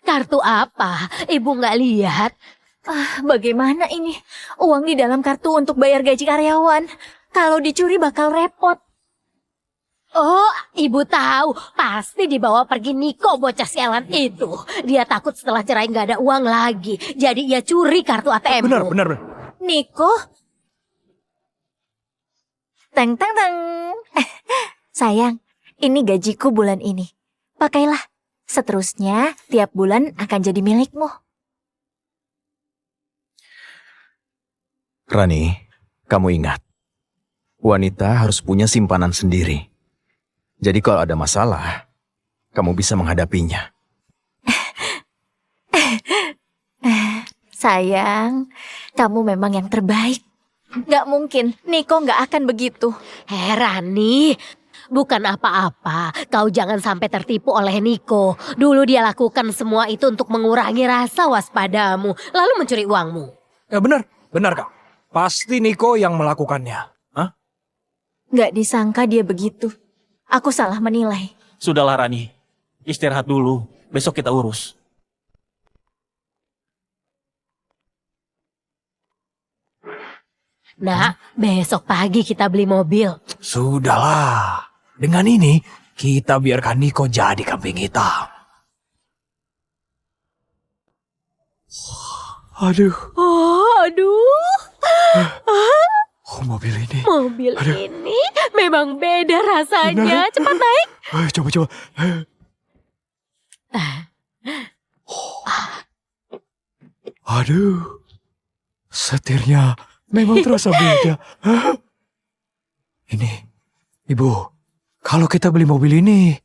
Kartu apa? Ibu nggak lihat. Bagaimana ini? Uang di dalam kartu untuk bayar gaji karyawan. Kalau dicuri bakal repot. Oh, ibu tahu. Pasti dibawa pergi Niko bocah sialan itu. Dia takut setelah cerai nggak ada uang lagi. Jadi ia curi kartu ATM. Benar. Niko? Teng teng teng. Sayang, ini gajiku bulan ini. Pakailah. Seterusnya, tiap bulan akan jadi milikmu. Rani, kamu ingat. Wanita harus punya simpanan sendiri. Jadi kalau ada masalah, kamu bisa menghadapinya. Sayang, kamu memang yang terbaik. Gak mungkin, Niko gak akan begitu. Rani, bukan apa-apa. Kau jangan sampai tertipu oleh Niko. Dulu dia lakukan semua itu untuk mengurangi rasa waspadamu, lalu mencuri uangmu. Ya benar Kak. Pasti Niko yang melakukannya. Hah? Gak disangka dia begitu. Aku salah menilai. Sudahlah, Rani. Istirahat dulu. Besok kita urus. Nah, besok pagi kita beli mobil. Sudahlah. Dengan ini, kita biarkan Niko jadi kambing hitam. Aduh. Mobil ini. Mobil ini memang beda rasanya. Cepat naik. Coba. Aduh. Setirnya memang terasa beda. Ini, Ibu, kalau kita beli mobil ini,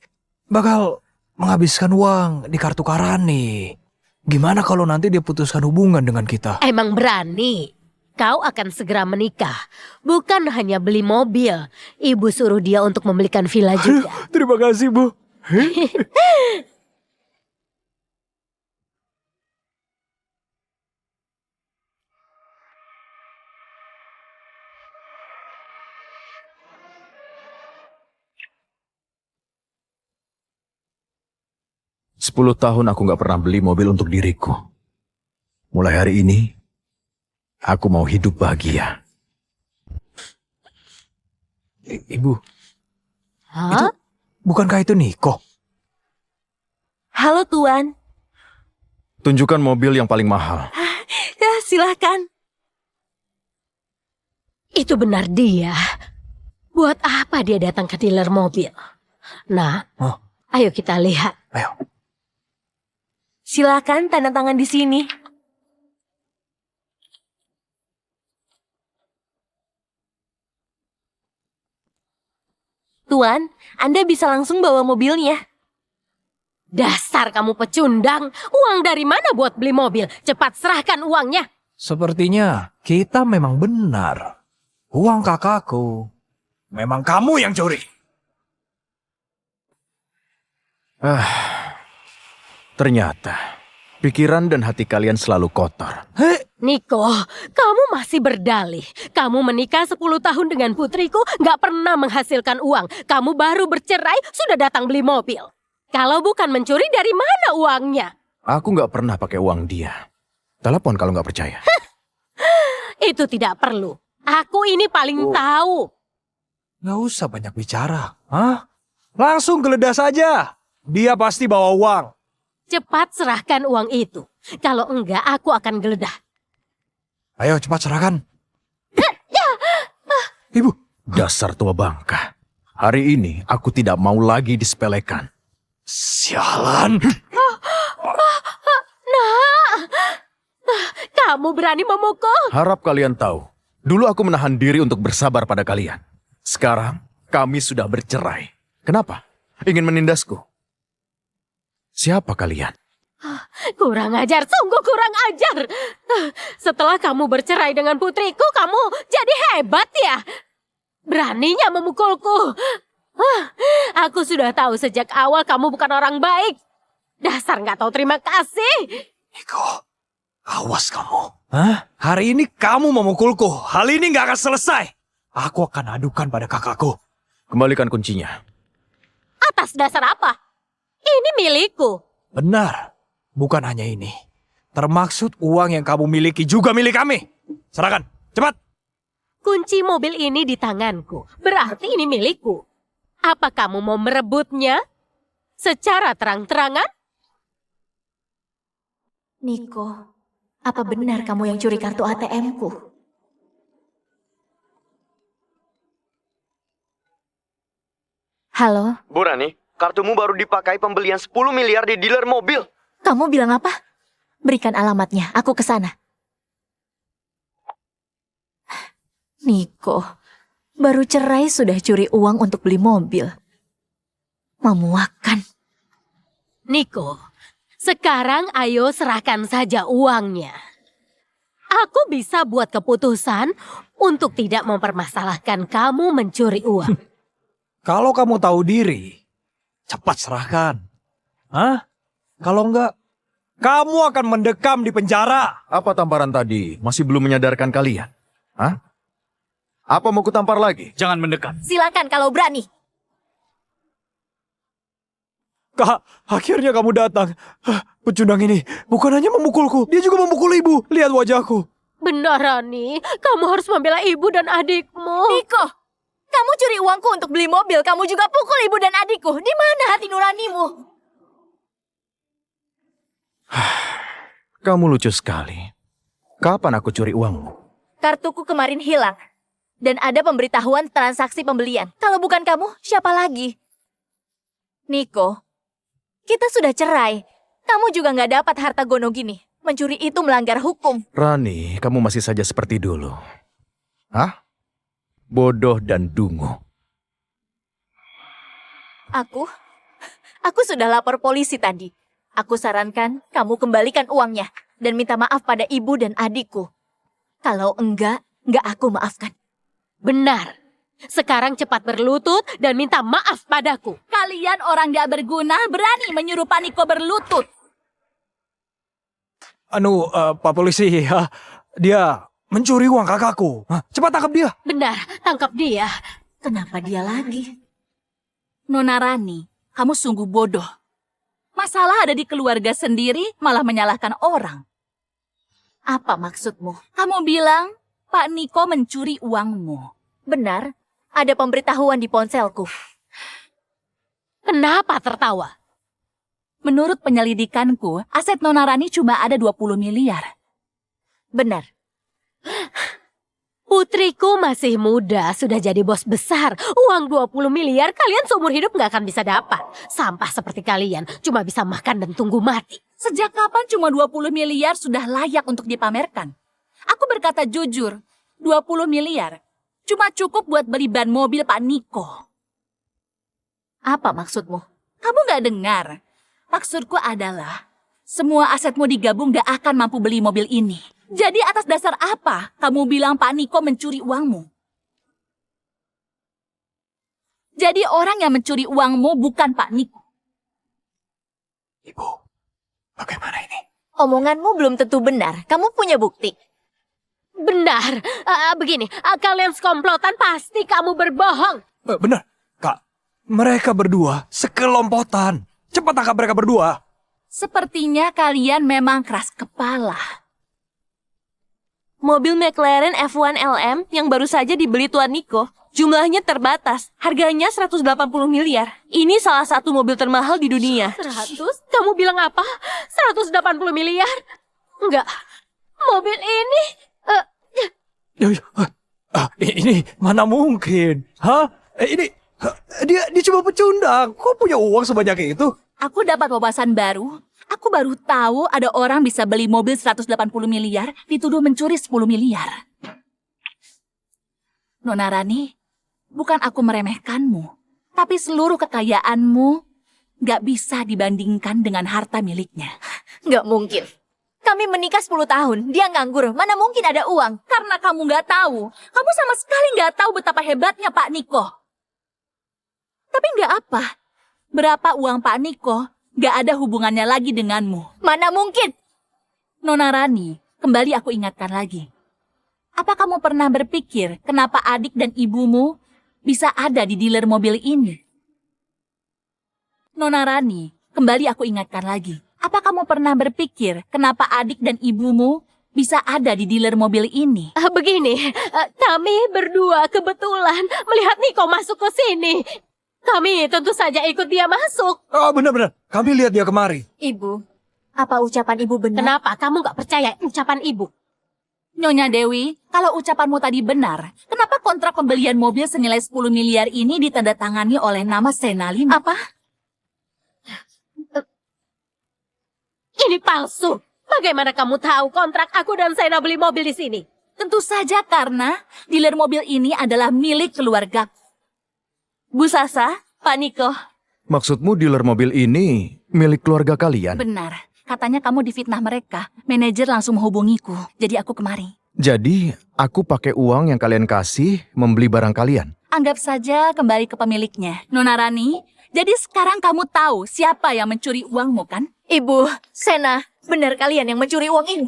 bakal menghabiskan uang di kartu Kak Rani. Gimana kalau nanti dia putuskan hubungan dengan kita? Emang berani? kau akan segera menikah. Bukan hanya beli mobil. Ibu suruh dia untuk membelikan villa juga. Terima kasih, Bu. 10 tahun aku nggak pernah beli mobil untuk diriku. Mulai hari ini, aku mau hidup bahagia. Ibu, Hah? bukankah itu Niko? Halo Tuan. Tunjukkan mobil yang paling mahal. Ya, silahkan. Itu benar dia. Buat apa dia datang ke dealer mobil? Nah, Oh. ayo kita lihat. Ayo. Silakan tanda tangan di sini. Tuan, Anda bisa langsung bawa mobilnya. Dasar kamu pecundang. Uang dari mana buat beli mobil? Cepat serahkan uangnya. Sepertinya kita memang benar. Uang kakakku. Memang kamu yang curi. Ternyata, pikiran dan hati kalian selalu kotor. Niko, kamu masih berdalih. Kamu menikah 10 tahun dengan putriku, gak pernah menghasilkan uang. Kamu baru bercerai, sudah datang beli mobil. Kalau bukan mencuri, dari mana uangnya? Aku nggak pernah pakai uang dia. Telepon kalau nggak percaya. Itu tidak perlu. Aku ini paling tahu. Gak usah banyak bicara. Hah? Langsung geledah saja. Dia pasti bawa uang. Cepat serahkan uang itu. Kalau enggak, aku akan geledah. Ayo cepat serahkan. Ibu. Dasar tua bangka. Hari ini aku tidak mau lagi disepelekan. Sialan. Kamu berani memukul? Harap kalian tahu. Dulu aku menahan diri untuk bersabar pada kalian. Sekarang kami sudah bercerai. Kenapa? Ingin menindasku? Siapa kalian? Kurang ajar, sungguh kurang ajar. Setelah kamu bercerai dengan putriku, kamu jadi hebat ya? Beraninya memukulku. Aku sudah tahu sejak awal kamu bukan orang baik. Dasar nggak tahu terima kasih. Niko, awas kamu. Hah? Hari ini kamu memukulku. Hal ini gak akan selesai. Aku akan adukan pada kakakku. Kembalikan kuncinya. Atas dasar apa? Ini milikku. Benar. Bukan hanya ini. Termaksud uang yang kamu miliki juga milik kami. Serahkan. Cepat. Kunci mobil ini di tanganku. Berarti ini milikku. Apa kamu mau merebutnya? Secara terang-terangan? Niko, apa benar kamu yang curi kartu ATM-ku? Halo, Bu Rani, kartumu baru dipakai pembelian 10 miliar di dealer mobil. kamu bilang apa? Berikan alamatnya, aku ke sana. Niko, baru cerai sudah curi uang untuk beli mobil. Memuakkan. Niko, sekarang ayo serahkan saja uangnya. Aku bisa buat keputusan untuk tidak mempermasalahkan kamu mencuri uang. Kalau kamu tahu diri, cepat serahkan. Hah? Kalau enggak, kamu akan mendekam di penjara. Apa tamparan tadi? Masih belum menyadarkan kalian? Hah? Apa mau kutampar lagi? Jangan mendekat. Silakan kalau berani. Kak, akhirnya kamu datang. Pecundang ini bukan hanya memukulku, dia juga memukul ibu. Lihat wajahku. Benar, Rani. Kamu harus membela ibu dan adikmu. Niko, kamu curi uangku untuk beli mobil, kamu juga pukul ibu dan adikku. Di mana hati nuranimu? Kamu lucu sekali. Kapan aku curi uangmu? Kartuku kemarin hilang. Dan ada pemberitahuan transaksi pembelian. Kalau bukan kamu, siapa lagi? Niko, kita sudah cerai. Kamu juga nggak dapat harta gono gini. Mencuri itu melanggar hukum. Rani, kamu masih saja seperti dulu. Hah? Bodoh dan dungu. Aku sudah lapor polisi tadi. Aku sarankan kamu kembalikan uangnya dan minta maaf pada ibu dan adikku. Kalau enggak aku maafkan. Benar. Sekarang cepat berlutut dan minta maaf padaku. Kalian orang gak berguna berani menyuruh Pak Niko berlutut. Pak polisi, dia mencuri uang kakakku. Cepat tangkap dia. Benar, tangkap dia. Kenapa dia lagi? Nona Rani, kamu sungguh bodoh. Masalah ada di keluarga sendiri, malah menyalahkan orang. Apa maksudmu? Kamu bilang Pak Niko mencuri uangmu. Benar, ada pemberitahuan di ponselku. Kenapa tertawa? Menurut penyelidikanku, aset Nona Rani cuma ada 20 miliar. Benar. Putriku masih muda, sudah jadi bos besar. Uang 20 miliar kalian seumur hidup nggak akan bisa dapat. Sampah seperti kalian, cuma bisa makan dan tunggu mati. Sejak kapan cuma 20 miliar sudah layak untuk dipamerkan? Aku berkata jujur, 20 miliar cuma cukup buat beli ban mobil Pak Niko. Apa maksudmu? Kamu nggak dengar? Maksudku adalah, semua asetmu digabung gak akan mampu beli mobil ini. Jadi atas dasar apa kamu bilang Pak Niko mencuri uangmu? Jadi orang yang mencuri uangmu bukan Pak Niko. Ibu, bagaimana ini? Omonganmu belum tentu benar. Kamu punya bukti. Benar, begini, kalian sekomplotan pasti kamu berbohong. Benar, Kak. Mereka berdua sekelompotan. Cepat tangkap mereka berdua. Sepertinya kalian memang keras kepala. Mobil McLaren F1 LM yang baru saja dibeli Tuan Niko, jumlahnya terbatas, harganya 180 miliar. Ini salah satu mobil termahal di dunia. 100? Kamu bilang apa? 180 miliar? Enggak, mobil ini... Ini mana mungkin? Dia cuma pecundang. Kok punya uang sebanyak itu? Aku dapat wawasan baru. Aku baru tahu ada orang bisa beli mobil 180 miliar, dituduh mencuri 10 miliar. Nona Rani, bukan aku meremehkanmu, tapi seluruh kekayaanmu gak bisa dibandingkan dengan harta miliknya. Nggak mungkin. Kami menikah 10 tahun, dia nganggur. Mana mungkin ada uang? Karena kamu gak tahu, kamu sama sekali gak tahu betapa hebatnya Pak Niko. Tapi gak apa, berapa uang Pak Niko gak ada hubungannya lagi denganmu. Mana mungkin? Nona Rani, kembali aku ingatkan lagi. Apa kamu pernah berpikir kenapa adik dan ibumu bisa ada di dealer mobil ini? Nona Rani, kembali aku ingatkan lagi. Apa kamu pernah berpikir kenapa adik dan ibumu bisa ada di dealer mobil ini? Begini, kami berdua kebetulan melihat Niko masuk ke sini. Kami tentu saja ikut dia masuk. Oh, benar-benar. Kami lihat dia kemari. Ibu, apa ucapan ibu benar? Kenapa kamu nggak percaya ucapan ibu? Nyonya Dewi, kalau ucapanmu tadi benar, kenapa kontrak pembelian mobil senilai 10 miliar ini ditandatangani oleh nama Senalina? Apa? Ini palsu. Bagaimana kamu tahu kontrak aku dan Sena beli mobil di sini? Tentu saja karena dealer mobil ini adalah milik keluarga. Bu Sasa, Pak Niko. Maksudmu dealer mobil ini milik keluarga kalian? Benar, katanya kamu difitnah mereka. Manajer langsung menghubungiku, jadi aku kemari. Jadi, aku pakai uang yang kalian kasih membeli barang kalian? Anggap saja kembali ke pemiliknya. Nona Rani, jadi sekarang kamu tahu siapa yang mencuri uangmu kan? Ibu, Sena, benar kalian yang mencuri uang ini?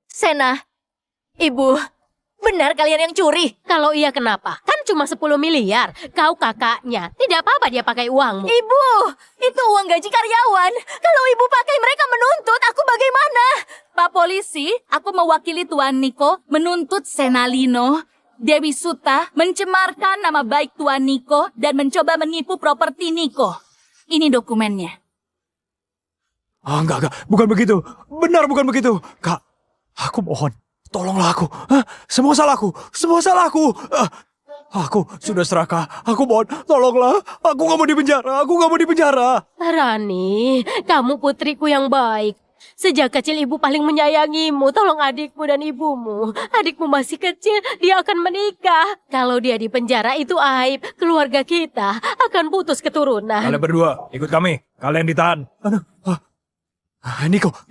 Sena, Ibu, benar kalian yang curi? Kalau iya kenapa? Kan cuma 10 miliar. Kau kakaknya. Tidak apa-apa dia pakai uangmu. Ibu, itu uang gaji karyawan. Kalau ibu pakai mereka menuntut, aku bagaimana? Pak Polisi, aku mewakili Tuan Niko menuntut Senalino, Dewi Suta mencemarkan nama baik Tuan Niko dan mencoba menipu properti Niko. Ini dokumennya. Enggak. Bukan begitu. Benar bukan begitu. Kak, aku mohon. Tolonglah aku. Semua salahku. Aku sudah serakah. Aku mohon, tolonglah. Aku gak mau di penjara. Rani, kamu putriku yang baik. Sejak kecil ibu paling menyayangimu. Tolong adikmu dan ibumu. Adikmu masih kecil, dia akan menikah. Kalau dia di penjara itu aib. Keluarga kita akan putus keturunan. Kalian berdua, ikut kami. Kalian ditahan.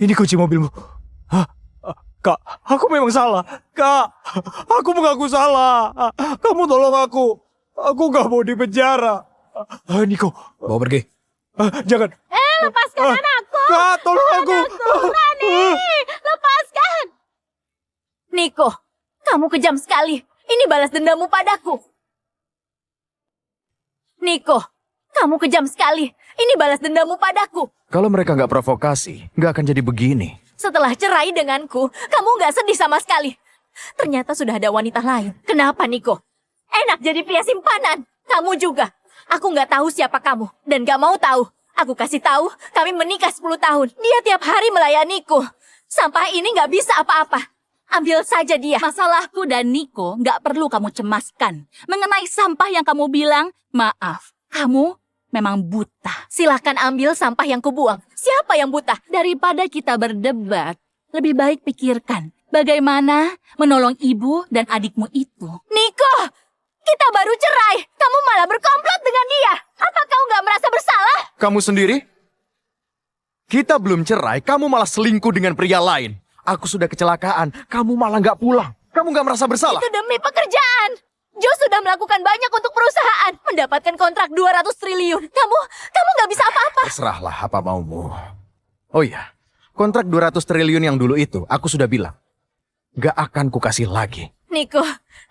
Ini kunci mobilmu. Kak, aku memang salah. Kak, aku mengaku salah. Kamu tolong aku. Aku gak mau di penjara. Niko, Bawa pergi. jangan. Lepaskan anakku. Kak, tolong aku. Rani, lepaskan. Niko, kamu kejam sekali. Ini balas dendamu padaku. Niko, kamu kejam sekali. Ini balas dendamu padaku. Kalau mereka nggak provokasi, nggak akan jadi begini. Setelah cerai denganku, kamu nggak sedih sama sekali. Ternyata sudah ada wanita lain. Kenapa, Niko? Enak jadi pria simpanan. Kamu juga. Aku nggak tahu siapa kamu. Dan nggak mau tahu. Aku kasih tahu, kami menikah 10 tahun. Dia tiap hari melayaniku. Sampah ini nggak bisa apa-apa. Ambil saja dia. Masalahku dan Niko nggak perlu kamu cemaskan. Mengenai sampah yang kamu bilang, maaf, kamu memang buta. Silahkan ambil sampah yang kubuang. Siapa yang buta? Daripada kita berdebat, lebih baik pikirkan bagaimana menolong ibu dan adikmu itu. Niko, kita baru cerai. Kamu malah berkomplot dengan dia. Apa kau nggak merasa bersalah? Kamu sendiri? Kita belum cerai, kamu malah selingkuh dengan pria lain. Aku sudah kecelakaan, kamu malah nggak pulang. Kamu nggak merasa bersalah? Itu demi pekerjaan. Joe sudah melakukan banyak untuk perusahaan. Mendapatkan kontrak 200 triliun. Kamu nggak bisa apa-apa. Terserahlah apa maumu. Oh iya, kontrak 200 triliun yang dulu itu, aku sudah bilang. Nggak akan kukasih lagi. Niko,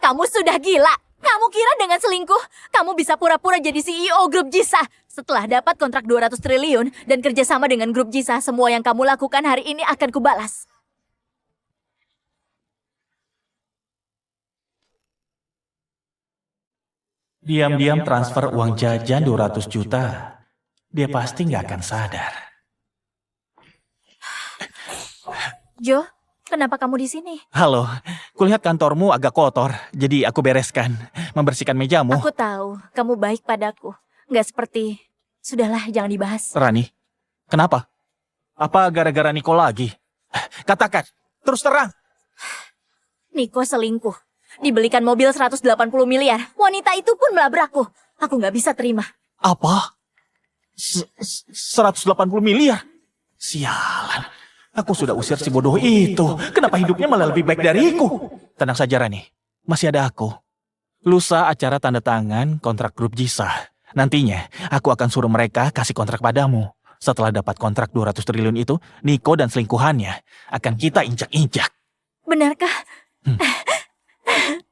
kamu sudah gila. Kamu kira dengan selingkuh, kamu bisa pura-pura jadi CEO grup Jisa. Setelah dapat kontrak 200 triliun dan kerjasama dengan grup Jisa, semua yang kamu lakukan hari ini akan kubalas. Diam-diam transfer uang jajan 200 juta. Dia pasti nggak akan sadar. Joe, kenapa kamu di sini? Halo, kulihat kantormu agak kotor, jadi aku bereskan, membersihkan mejamu. Aku tahu, kamu baik padaku. Nggak seperti... Sudahlah, jangan dibahas. Rani, kenapa? Apa gara-gara Niko lagi? Katakan, terus terang. Niko selingkuh. Dibelikan mobil 180 miliar. Wanita itu pun melabrakku. Aku nggak bisa terima. Apa? 180 miliar? Sialan. Aku sudah usir si bodoh itu. Kenapa hidupnya malah lebih baik dariku? Tenang saja Rani, masih ada aku. Lusa acara tanda tangan kontrak grup Jisa. Nantinya aku akan suruh mereka kasih kontrak padamu. Setelah dapat kontrak 200 triliun itu, Niko dan selingkuhannya akan kita injak-injak. Benarkah?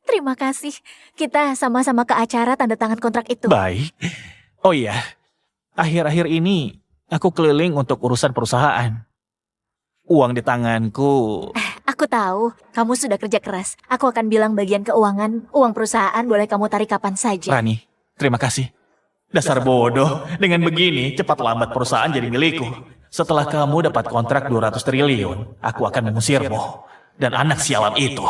Terima kasih. Kita sama-sama ke acara tanda tangan kontrak itu. Baik. Oh iya, akhir-akhir ini aku keliling untuk urusan perusahaan. Uang di tanganku. Aku tahu, kamu sudah kerja keras. Aku akan bilang bagian keuangan, uang perusahaan boleh kamu tarik kapan saja. Rani, terima kasih. Dasar bodoh, dengan begini cepat lambat perusahaan jadi milikku. Setelah kamu dapat kontrak 200 triliun, aku akan mengusirmu. Dan anak sialan itu.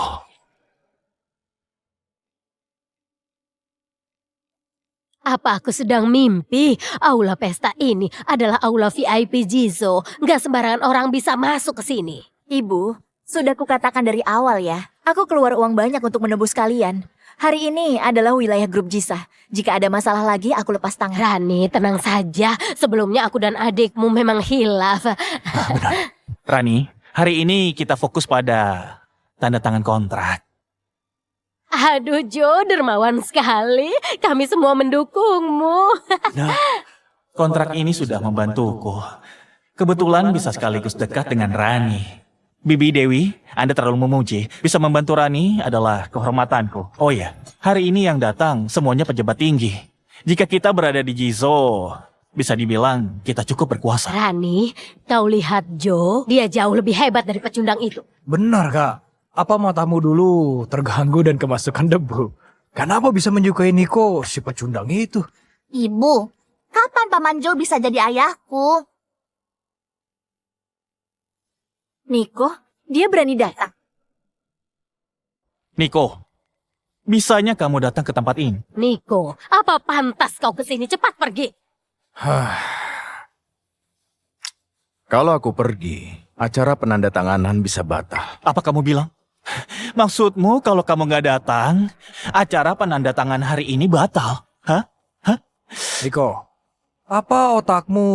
Apa aku sedang mimpi? Aula pesta ini adalah aula VIP Jizo. Nggak sembarangan orang bisa masuk ke sini. Ibu, sudah kukatakan dari awal ya. Aku keluar uang banyak untuk menebus kalian. Hari ini adalah wilayah grup Jisa. Jika ada masalah lagi, aku lepas tangan. Rani, tenang saja. Sebelumnya aku dan adikmu memang hilaf. Benar. Rani, hari ini kita fokus pada tanda tangan kontrak. Aduh Jo, dermawan sekali. Kami semua mendukungmu. Nah, kontrak ini sudah membantuku. Kebetulan bisa sekaligus dekat dengan Rani. Bibi Dewi, Anda terlalu memuji. Bisa membantu Rani adalah kehormatanku. Oh ya, hari ini yang datang semuanya pejabat tinggi. Jika kita berada di Jizo, bisa dibilang kita cukup berkuasa. Rani, kau lihat Jo, dia jauh lebih hebat dari pecundang itu. Benar, Kak. Apa matamu dulu terganggu dan kemasukan debu? Kenapa bisa menyukai Niko, si pecundang itu? Ibu, kapan Paman Joe bisa jadi ayahku? Niko, dia berani datang. Niko, bisanya kamu datang ke tempat ini? Niko, apa pantas kau kesini? Cepat pergi. Kalau aku pergi, acara penandatanganan bisa batal. Apa kamu bilang? Maksudmu kalau kamu nggak datang, acara penandatangan hari ini batal? Hah? Niko, apa otakmu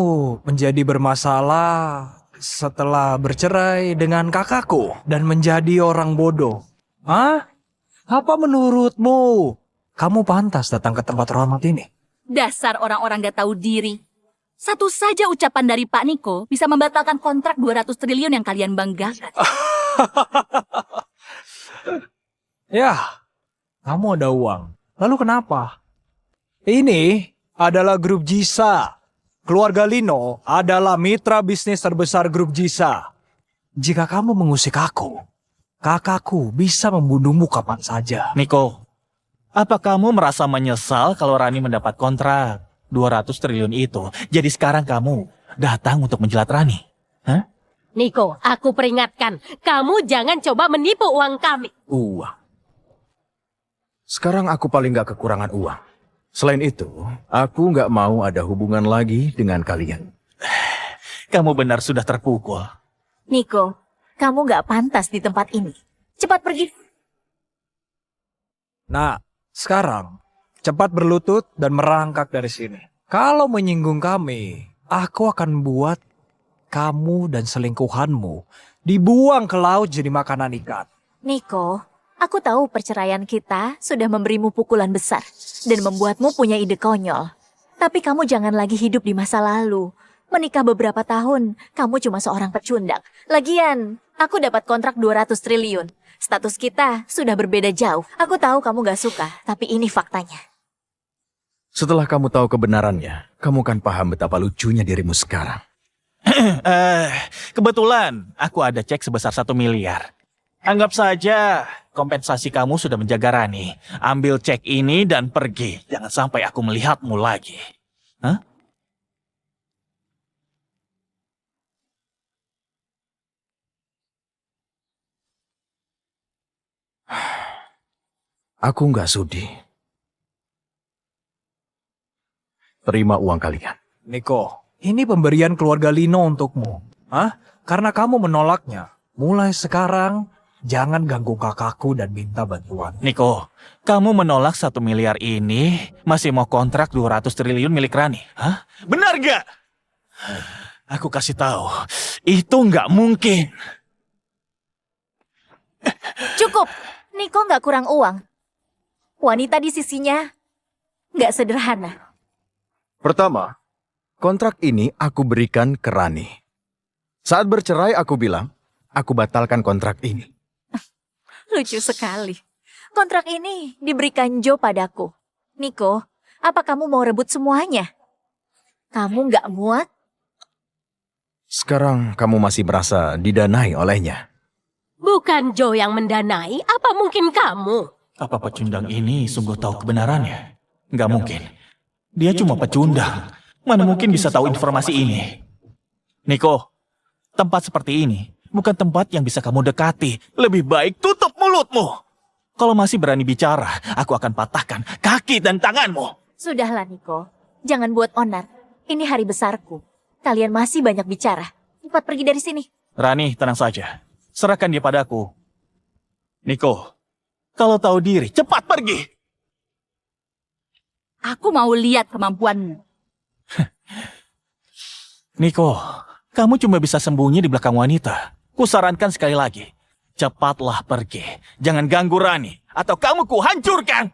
menjadi bermasalah setelah bercerai dengan kakakku dan menjadi orang bodoh? Hah? Apa menurutmu kamu pantas datang ke tempat hormat ini? Dasar orang-orang gak tahu diri. Satu saja ucapan dari Pak Niko bisa membatalkan kontrak 200 triliun yang kalian banggakan. Ya, kamu ada uang. Lalu kenapa? Ini adalah grup Jisa. Keluarga Lino adalah mitra bisnis terbesar grup Jisa. Jika kamu mengusik aku, kakakku bisa membunuhmu kapan saja. Niko, apa kamu merasa menyesal kalau Rani mendapat kontrak 200 triliun itu? Jadi sekarang kamu datang untuk menjilat Rani? Hah? Niko, aku peringatkan, kamu jangan coba menipu uang kami. Uang. Sekarang aku paling gak kekurangan uang. Selain itu, aku gak mau ada hubungan lagi dengan kalian. Kamu benar sudah terpukul. Niko, kamu gak pantas di tempat ini. Cepat pergi. Nah, sekarang cepat berlutut dan merangkak dari sini. Kalau menyinggung kami, aku akan buat kamu dan selingkuhanmu dibuang ke laut jadi makanan ikan. Niko, aku tahu perceraian kita sudah memberimu pukulan besar dan membuatmu punya ide konyol. Tapi kamu jangan lagi hidup di masa lalu. Menikah beberapa tahun, kamu cuma seorang pecundang. Lagian, aku dapat kontrak 200 triliun. Status kita sudah berbeda jauh. Aku tahu kamu gak suka, tapi ini faktanya. Setelah kamu tahu kebenarannya, kamu kan paham betapa lucunya dirimu sekarang. Kebetulan aku ada cek sebesar 1 miliar. Anggap saja kompensasi kamu sudah menjaga Rani. Ambil cek ini dan pergi. Jangan sampai aku melihatmu lagi. Hah? Aku nggak sudi. Terima uang kalian. Niko, ini pemberian keluarga Lino untukmu. Hah? Karena kamu menolaknya. Mulai sekarang, jangan ganggu kakakku dan minta bantuan. Niko, kamu menolak 1 miliar ini, masih mau kontrak 200 triliun milik Rani. Hah? Benar gak? Aku kasih tahu, itu nggak mungkin. Cukup, Niko gak kurang uang. Wanita di sisinya gak sederhana. Pertama, kontrak ini aku berikan ke Rani. Saat bercerai aku bilang, aku batalkan kontrak ini. Lucu sekali. Kontrak ini diberikan Joe padaku. Niko, apa kamu mau rebut semuanya? Kamu gak muat? Sekarang kamu masih merasa didanai olehnya. Bukan Joe yang mendanai, apa mungkin kamu? Apa pecundang ini sungguh tahu kebenarannya? Nggak mungkin. Dia cuma pecundang. Mana mungkin bisa tahu informasi ini? Niko, tempat seperti ini bukan tempat yang bisa kamu dekati. Lebih baik tutup mulutmu. Kalau masih berani bicara, aku akan patahkan kaki dan tanganmu. Sudahlah Niko, jangan buat onar. Ini hari besarku. Kalian masih banyak bicara. Cepat pergi dari sini. Rani, tenang saja. Serahkan dia padaku. Niko, kalau tahu diri, cepat pergi. Aku mau lihat kemampuanmu. Niko, kamu cuma bisa sembunyi di belakang wanita. Kusarankan sekali lagi, cepatlah pergi. Jangan ganggu Rani, atau kamu kuhancurkan.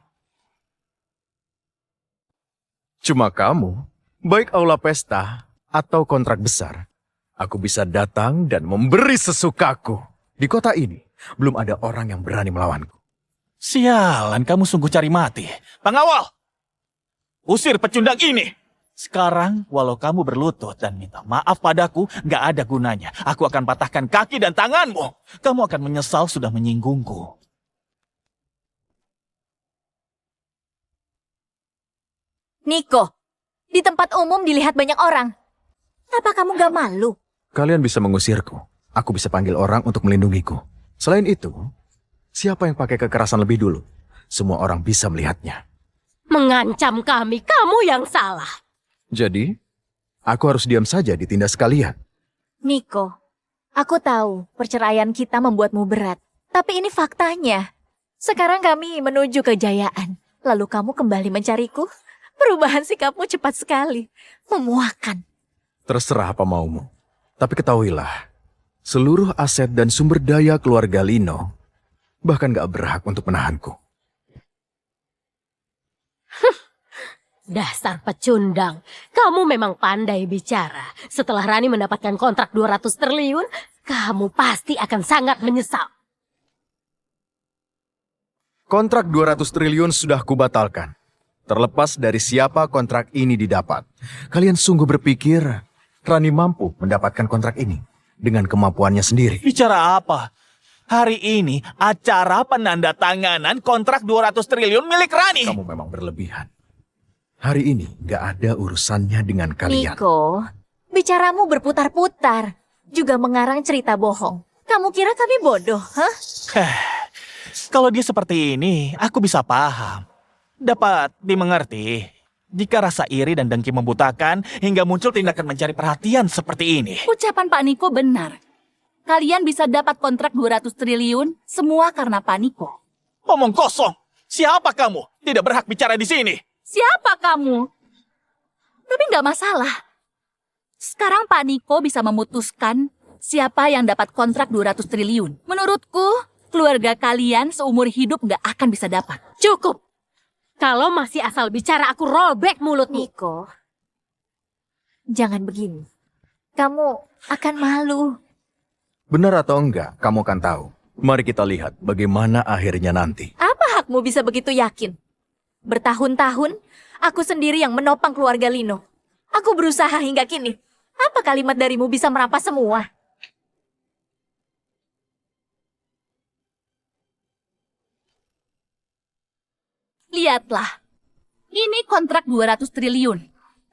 Cuma kamu, baik aula pesta atau kontrak besar, aku bisa datang dan memberi sesukaku. Di kota ini, belum ada orang yang berani melawanku. Sialan, kamu sungguh cari mati. Pengawal, usir pecundang ini. Sekarang, walau kamu berlutut dan minta maaf padaku, gak ada gunanya. Aku akan patahkan kaki dan tanganmu. Kamu akan menyesal sudah menyinggungku. Niko, di tempat umum dilihat banyak orang. Apa kamu gak malu? Kalian bisa mengusirku. Aku bisa panggil orang untuk melindungiku. Selain itu, siapa yang pakai kekerasan lebih dulu? Semua orang bisa melihatnya. Mengancam kami, kamu yang salah. Jadi, aku harus diam saja ditindas kalian. Niko, aku tahu perceraian kita membuatmu berat. Tapi ini faktanya. Sekarang kami menuju kejayaan. Lalu kamu kembali mencariku? Perubahan sikapmu cepat sekali. Memuakkan. Terserah apa maumu. Tapi ketahuilah, seluruh aset dan sumber daya keluarga Lino bahkan gak berhak untuk menahanku. Dasar pecundang, kamu memang pandai bicara. Setelah Rani mendapatkan kontrak 200 triliun, kamu pasti akan sangat menyesal. Kontrak 200 triliun sudah kubatalkan. Terlepas dari siapa kontrak ini didapat. Kalian sungguh berpikir Rani mampu mendapatkan kontrak ini dengan kemampuannya sendiri? Bicara apa? Hari ini acara penandatanganan kontrak 200 triliun milik Rani. Kamu memang berlebihan. Hari ini gak ada urusannya dengan kalian. Niko, bicaramu berputar-putar. Juga mengarang cerita bohong. Kamu kira kami bodoh, hah? Kalau dia seperti ini, aku bisa paham. Dapat dimengerti. Jika rasa iri dan dengki membutakan, hingga muncul tindakan mencari perhatian seperti ini. Ucapan Pak Niko benar. Kalian bisa dapat kontrak 200 triliun, semua karena Pak Niko. Omong kosong. Siapa kamu? Tidak berhak bicara di sini. Siapa kamu? Tapi nggak masalah. Sekarang Pak Niko bisa memutuskan siapa yang dapat kontrak 200 triliun. Menurutku, keluarga kalian seumur hidup nggak akan bisa dapat. Cukup. Kalau masih asal bicara, aku rollback mulutmu. Niko, jangan begini. Kamu akan malu. Benar atau enggak, kamu akan tahu. Mari kita lihat bagaimana akhirnya nanti. Apa hakmu bisa begitu yakin? Bertahun-tahun, aku sendiri yang menopang keluarga Lino. Aku berusaha hingga kini. Apa kalimat darimu bisa merampas semua? Lihatlah. Ini kontrak 200 triliun.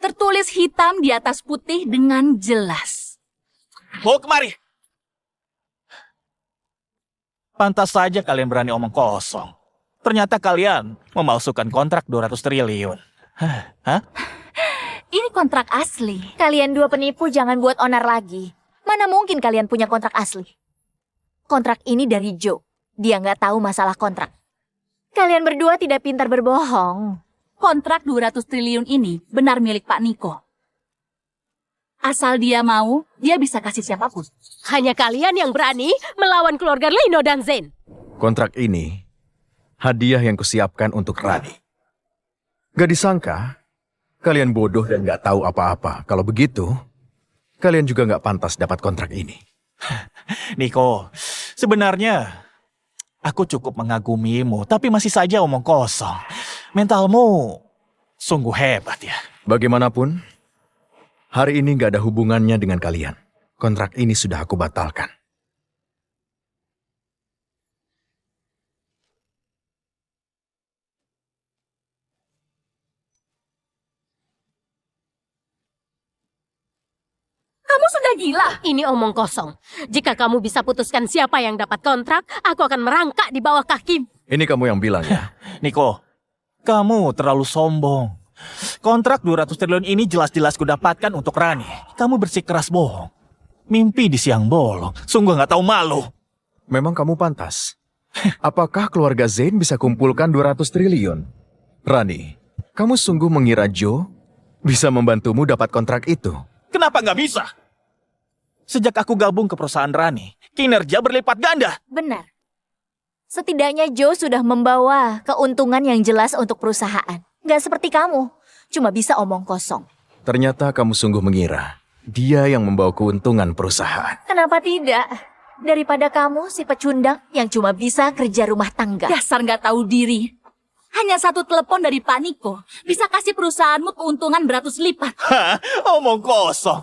Tertulis hitam di atas putih dengan jelas. Bawa kemari. Pantas saja kalian berani omong kosong. Ternyata kalian memalsukan kontrak 200 triliun. Hah? Ini kontrak asli. Kalian dua penipu jangan buat onar lagi. Mana mungkin kalian punya kontrak asli? Kontrak ini dari Joe. Dia nggak tahu masalah kontrak. Kalian berdua tidak pintar berbohong. Kontrak 200 triliun ini benar milik Pak Niko. Asal dia mau, dia bisa kasih siapapun. Hanya kalian yang berani melawan keluarga Lino dan Zain. Kontrak ini hadiah yang kusiapkan untuk Rani. Gak disangka, kalian bodoh dan gak tahu apa-apa. Kalau begitu, kalian juga gak pantas dapat kontrak ini. Niko, sebenarnya aku cukup mengagumimu, tapi masih saja omong kosong. Mentalmu sungguh hebat ya. Bagaimanapun, hari ini gak ada hubungannya dengan kalian. Kontrak ini sudah aku batalkan. Kamu sudah gila. Ini omong kosong. Jika kamu bisa putuskan siapa yang dapat kontrak, aku akan merangkak di bawah kakimu. Ini kamu yang bilang ya? Niko, kamu terlalu sombong. Kontrak 200 triliun ini jelas-jelas kudapatkan untuk Rani. Kamu bersikeras bohong. Mimpi di siang bolong. Sungguh gak tahu malu. Memang kamu pantas. Apakah keluarga Zain bisa kumpulkan 200 triliun? Rani, kamu sungguh mengira Joe bisa membantumu dapat kontrak itu? Kenapa gak bisa? Sejak aku gabung ke perusahaan Rani, kinerja berlipat ganda. Benar. Setidaknya Joe sudah membawa keuntungan yang jelas untuk perusahaan. Nggak seperti kamu, cuma bisa omong kosong. Ternyata kamu sungguh mengira dia yang membawa keuntungan perusahaan. Kenapa tidak? Daripada kamu si pecundang yang cuma bisa kerja rumah tangga. Dasar nggak tahu diri. Hanya satu telepon dari Pak Niko bisa kasih perusahaanmu keuntungan beratus lipat. Hah? Omong kosong.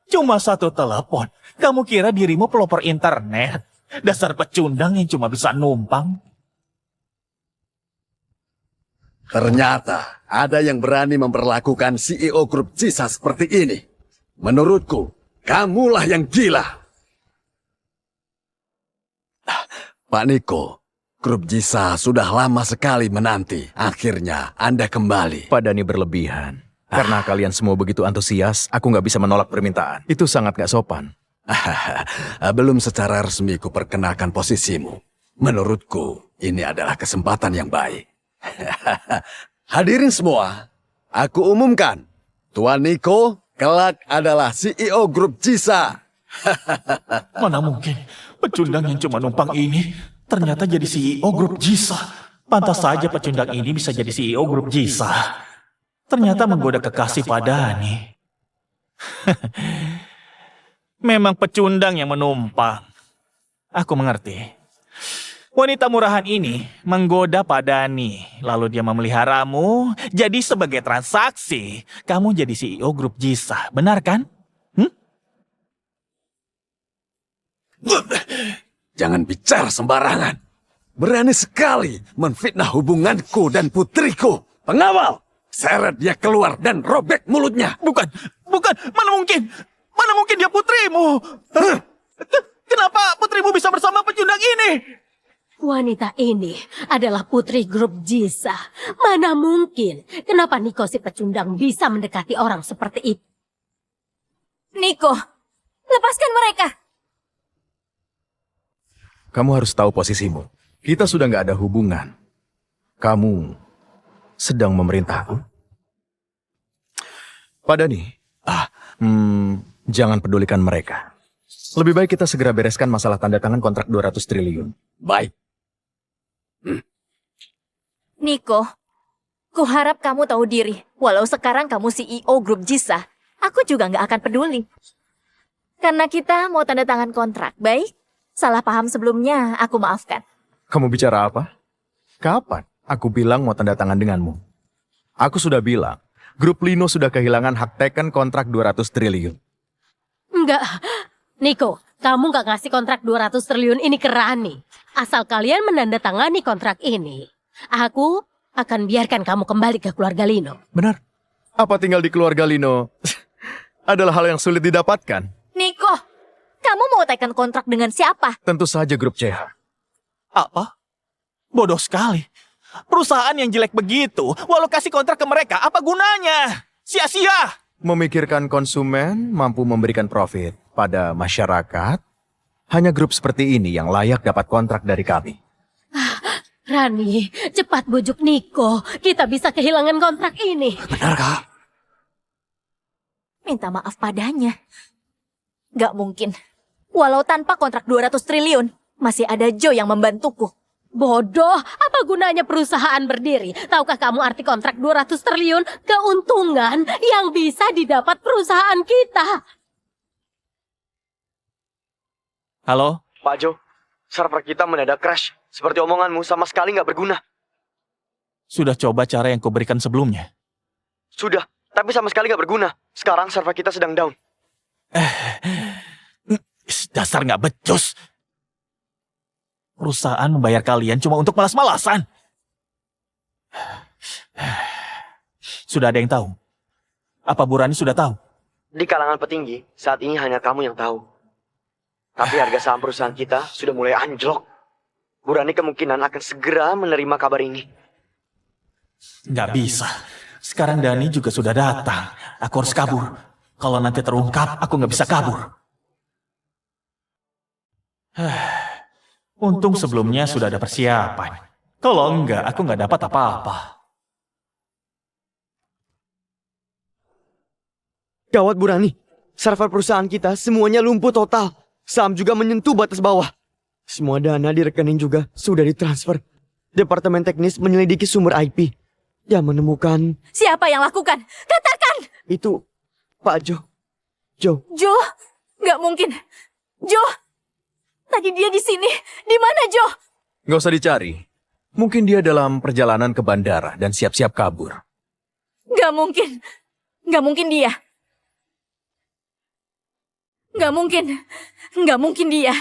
Cuma satu telepon. Kamu kira dirimu pelopor internet? Dasar pecundang yang cuma bisa numpang. Ternyata ada yang berani memperlakukan CEO Grup Cisa seperti ini. Menurutku, kamulah yang gila. Pak Niko, Grup Cisa sudah lama sekali menanti. Akhirnya Anda kembali. Pak Dhani berlebihan. Karena kalian semua begitu antusias, aku nggak bisa menolak permintaan. Itu sangat nggak sopan. Belum secara resmi kuperkenalkan posisimu. Menurutku, ini adalah kesempatan yang baik. Hadirin semua, aku umumkan, Tuan Niko kelak adalah CEO Grup Cisa. Mana mungkin pecundang yang cuma numpang ini ternyata jadi CEO grup Jisa. Pantas saja pecundang ini bisa jadi CEO grup Jisa. Ternyata menggoda kekasih pada Ani. Memang pecundang yang menumpang. Aku mengerti. Wanita murahan ini menggoda Padani, lalu dia memeliharamu, jadi sebagai transaksi, kamu jadi CEO grup Jisa, benar kan? Jangan bicara sembarangan. Berani sekali menfitnah hubunganku dan putriku. Pengawal, seret dia keluar dan robek mulutnya. Bukan, mana mungkin dia putrimu? Kenapa putrimu bisa bersama pecundang ini? Wanita ini adalah putri grup Jisa. Mana mungkin? Kenapa Niko si pecundang bisa mendekati orang seperti itu? Niko, lepaskan mereka. Kamu harus tahu posisimu. Kita sudah nggak ada hubungan. Kamu sedang memerintahku. Padani, jangan pedulikan mereka. Lebih baik kita segera bereskan masalah tanda tangan kontrak 200 triliun. Baik. Niko, kuharap kamu tahu diri. Walau sekarang kamu CEO grup Jisa, aku juga nggak akan peduli. Karena kita mau tanda tangan kontrak, baik? Salah paham sebelumnya, aku maafkan. Kamu bicara apa? Kapan aku bilang mau tanda tangan denganmu? Aku sudah bilang, grup Lino sudah kehilangan hak teken kontrak 200 triliun. Enggak. Niko, kamu nggak ngasih kontrak 200 triliun ini ke Rani. Asal kalian menandatangani kontrak ini, aku akan biarkan kamu kembali ke keluarga Lino. Benar. Apa tinggal di keluarga Lino adalah hal yang sulit didapatkan? Niko, kamu mau teken kontrak dengan siapa? Tentu saja grup CH. Apa? Bodoh sekali. Perusahaan yang jelek begitu, walau kasih kontrak ke mereka, apa gunanya? Sia-sia. Memikirkan konsumen mampu memberikan profit pada masyarakat, hanya grup seperti ini yang layak dapat kontrak dari kami. Rani, cepat bujuk Niko. Kita bisa kehilangan kontrak ini. Benar, Kak? Minta maaf padanya. Gak mungkin. Walau tanpa kontrak 200 triliun, masih ada Joe yang membantuku. Bodoh, apa gunanya perusahaan berdiri? Tahukah kamu arti kontrak 200 triliun? Keuntungan yang bisa didapat perusahaan kita. Halo? Pak Jo, server kita mendadak crash. Seperti omonganmu sama sekali nggak berguna. Sudah coba cara yang kuberikan sebelumnya? Sudah, tapi sama sekali nggak berguna. Sekarang server kita sedang down. Dasar nggak becus. Perusahaan membayar kalian cuma untuk malas-malasan. Sudah ada yang tahu? Apa Bu Rani sudah tahu? Di kalangan petinggi, saat ini hanya kamu yang tahu. Tapi harga saham perusahaan kita sudah mulai anjlok. Bu Rani kemungkinan akan segera menerima kabar ini. Nggak bisa. Sekarang Dani juga sudah datang. Aku harus kabur. Kalau nanti terungkap, aku nggak bisa kabur. Untung sebelumnya sudah ada persiapan. Kalau enggak, aku nggak dapat apa-apa. Gawat Bu Rani, server perusahaan kita semuanya lumpuh total. Saham juga menyentuh batas bawah. Semua dana di rekening juga sudah ditransfer. Departemen teknis menyelidiki sumber IP. Dia menemukan... Siapa yang lakukan? Katakan! Itu Pak Jo. Jo. Joe? Gak mungkin. Joe? Tadi dia di sini. Di mana Joe? Nggak usah dicari. Mungkin dia dalam perjalanan ke bandara dan siap-siap kabur. Gak mungkin. Gak mungkin dia. Gak mungkin. Gak mungkin dia.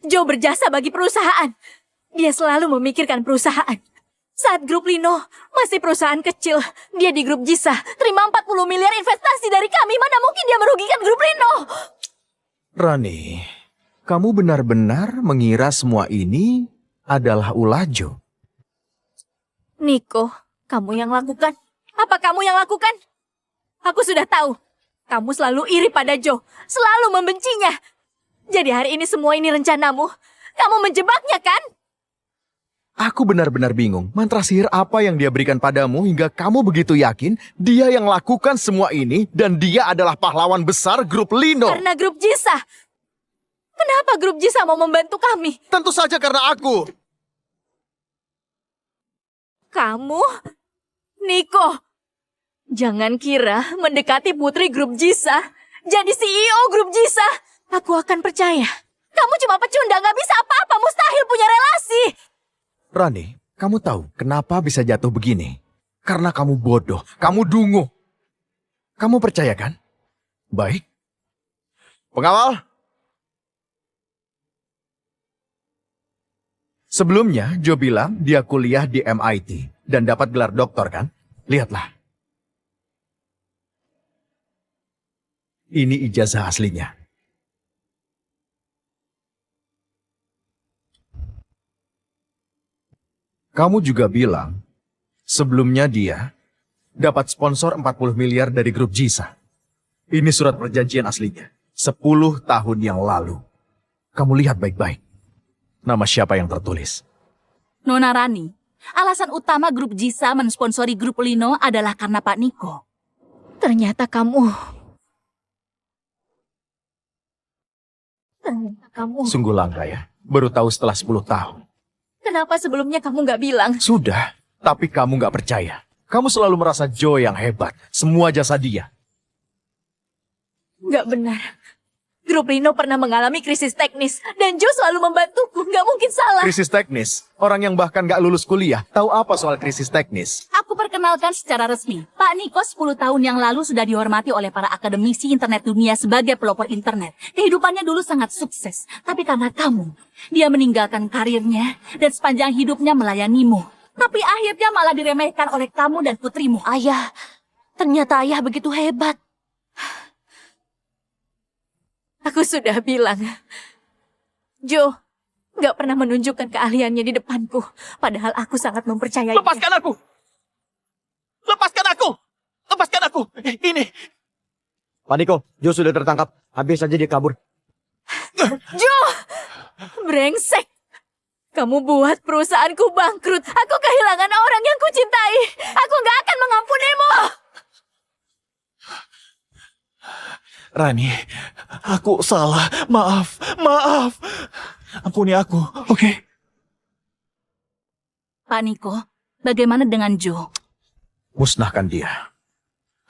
Joe berjasa bagi perusahaan. Dia selalu memikirkan perusahaan. Saat grup Lino masih perusahaan kecil, dia di grup Jisa terima 40 miliar investasi dari kami. Mana mungkin dia merugikan grup Lino? Rani, kamu benar-benar mengira semua ini adalah ulah Jo? Niko, kamu yang lakukan? Apa kamu yang lakukan? Aku sudah tahu. Kamu selalu iri pada Joe, selalu membencinya. Jadi hari ini semua ini rencanamu. Kamu menjebaknya kan? Aku benar-benar bingung. Mantra sihir apa yang dia berikan padamu hingga kamu begitu yakin dia yang lakukan semua ini dan dia adalah pahlawan besar grup Lino? Karena grup Jisa. Kenapa grup Jisa mau membantu kami? Tentu saja karena aku. Kamu? Niko, jangan kira mendekati putri grup Jisa, jadi CEO grup Jisa, aku akan percaya. Kamu cuma pecundang, gak bisa apa-apa, mustahil punya relasi. Rani, kamu tahu kenapa bisa jatuh begini? Karena kamu bodoh, kamu dungu. Kamu percaya kan? Baik. Pengawal. Sebelumnya, Joe bilang dia kuliah di MIT dan dapat gelar doktor kan? Lihatlah. Ini ijazah aslinya. Kamu juga bilang, sebelumnya dia dapat sponsor 40 miliar dari grup Jisa. Ini surat perjanjian aslinya. 10 tahun yang lalu. Kamu lihat baik-baik. Nama siapa yang tertulis? Nona Rani, alasan utama grup Jisa mensponsori grup Lino adalah karena Pak Niko. Ternyata kamu... Sungguh langka ya. Baru tahu setelah 10 tahun. Kenapa sebelumnya kamu gak bilang? Sudah, tapi kamu gak percaya. Kamu selalu merasa Joe yang hebat. Semua jasa dia. Gak benar. Grup Lino pernah mengalami krisis teknis, dan Joe selalu membantuku. Gak mungkin salah. Krisis teknis. Orang yang bahkan gak lulus kuliah tahu apa soal krisis teknis. Aku perkenalkan secara resmi. Pak Niko 10 tahun yang lalu sudah dihormati oleh para akademisi internet dunia sebagai pelopor internet. Kehidupannya dulu sangat sukses. Tapi karena kamu, dia meninggalkan karirnya dan sepanjang hidupnya melayanimu. Tapi akhirnya malah diremehkan oleh kamu dan putrimu. Ayah, ternyata ayah begitu hebat. Aku sudah bilang. Joe gak pernah menunjukkan keahliannya di depanku. Padahal aku sangat mempercayainya. Lepaskan aku! Lepaskan aku! Lepaskan aku! Ini! Pak Niko, Joe sudah tertangkap. Habis saja dia kabur. Joe! Brengsek! Kamu buat perusahaanku bangkrut. Aku kehilangan orang yang kucintai. Aku gak akan mengampunimu. Rani, aku salah. Maaf, maaf. Ampuni aku, oke? Pak Niko, bagaimana dengan Joe? Musnahkan dia.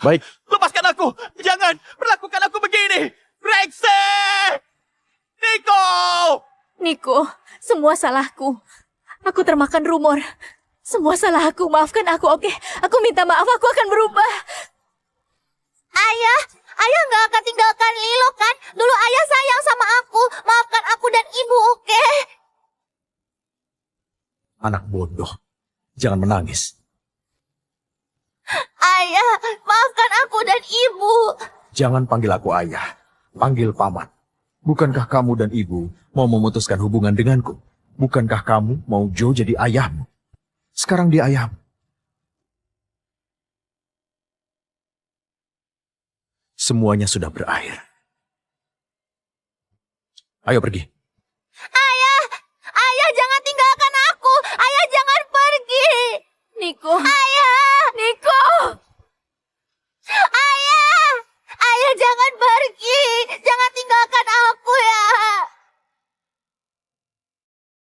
Baik, Lepaskan aku! Jangan perlakukan aku begini! Brengsek! Niko! Niko, semua salahku. Aku termakan rumor. Semua salah aku, maafkan aku, oke? Aku minta maaf, aku akan berubah. Ayah nggak akan tinggalkan Lilo kan? Dulu ayah sayang sama aku. Maafkan aku dan ibu, oke? Anak bodoh. Jangan menangis. Ayah, maafkan aku dan ibu. Jangan panggil aku ayah. Panggil paman. Bukankah kamu dan ibu mau memutuskan hubungan denganku? Bukankah kamu mau Joe jadi ayahmu? Sekarang dia ayahmu. Semuanya sudah berakhir. Ayo pergi. Ayah jangan tinggalkan aku. Ayah jangan pergi. Niko, Ayah.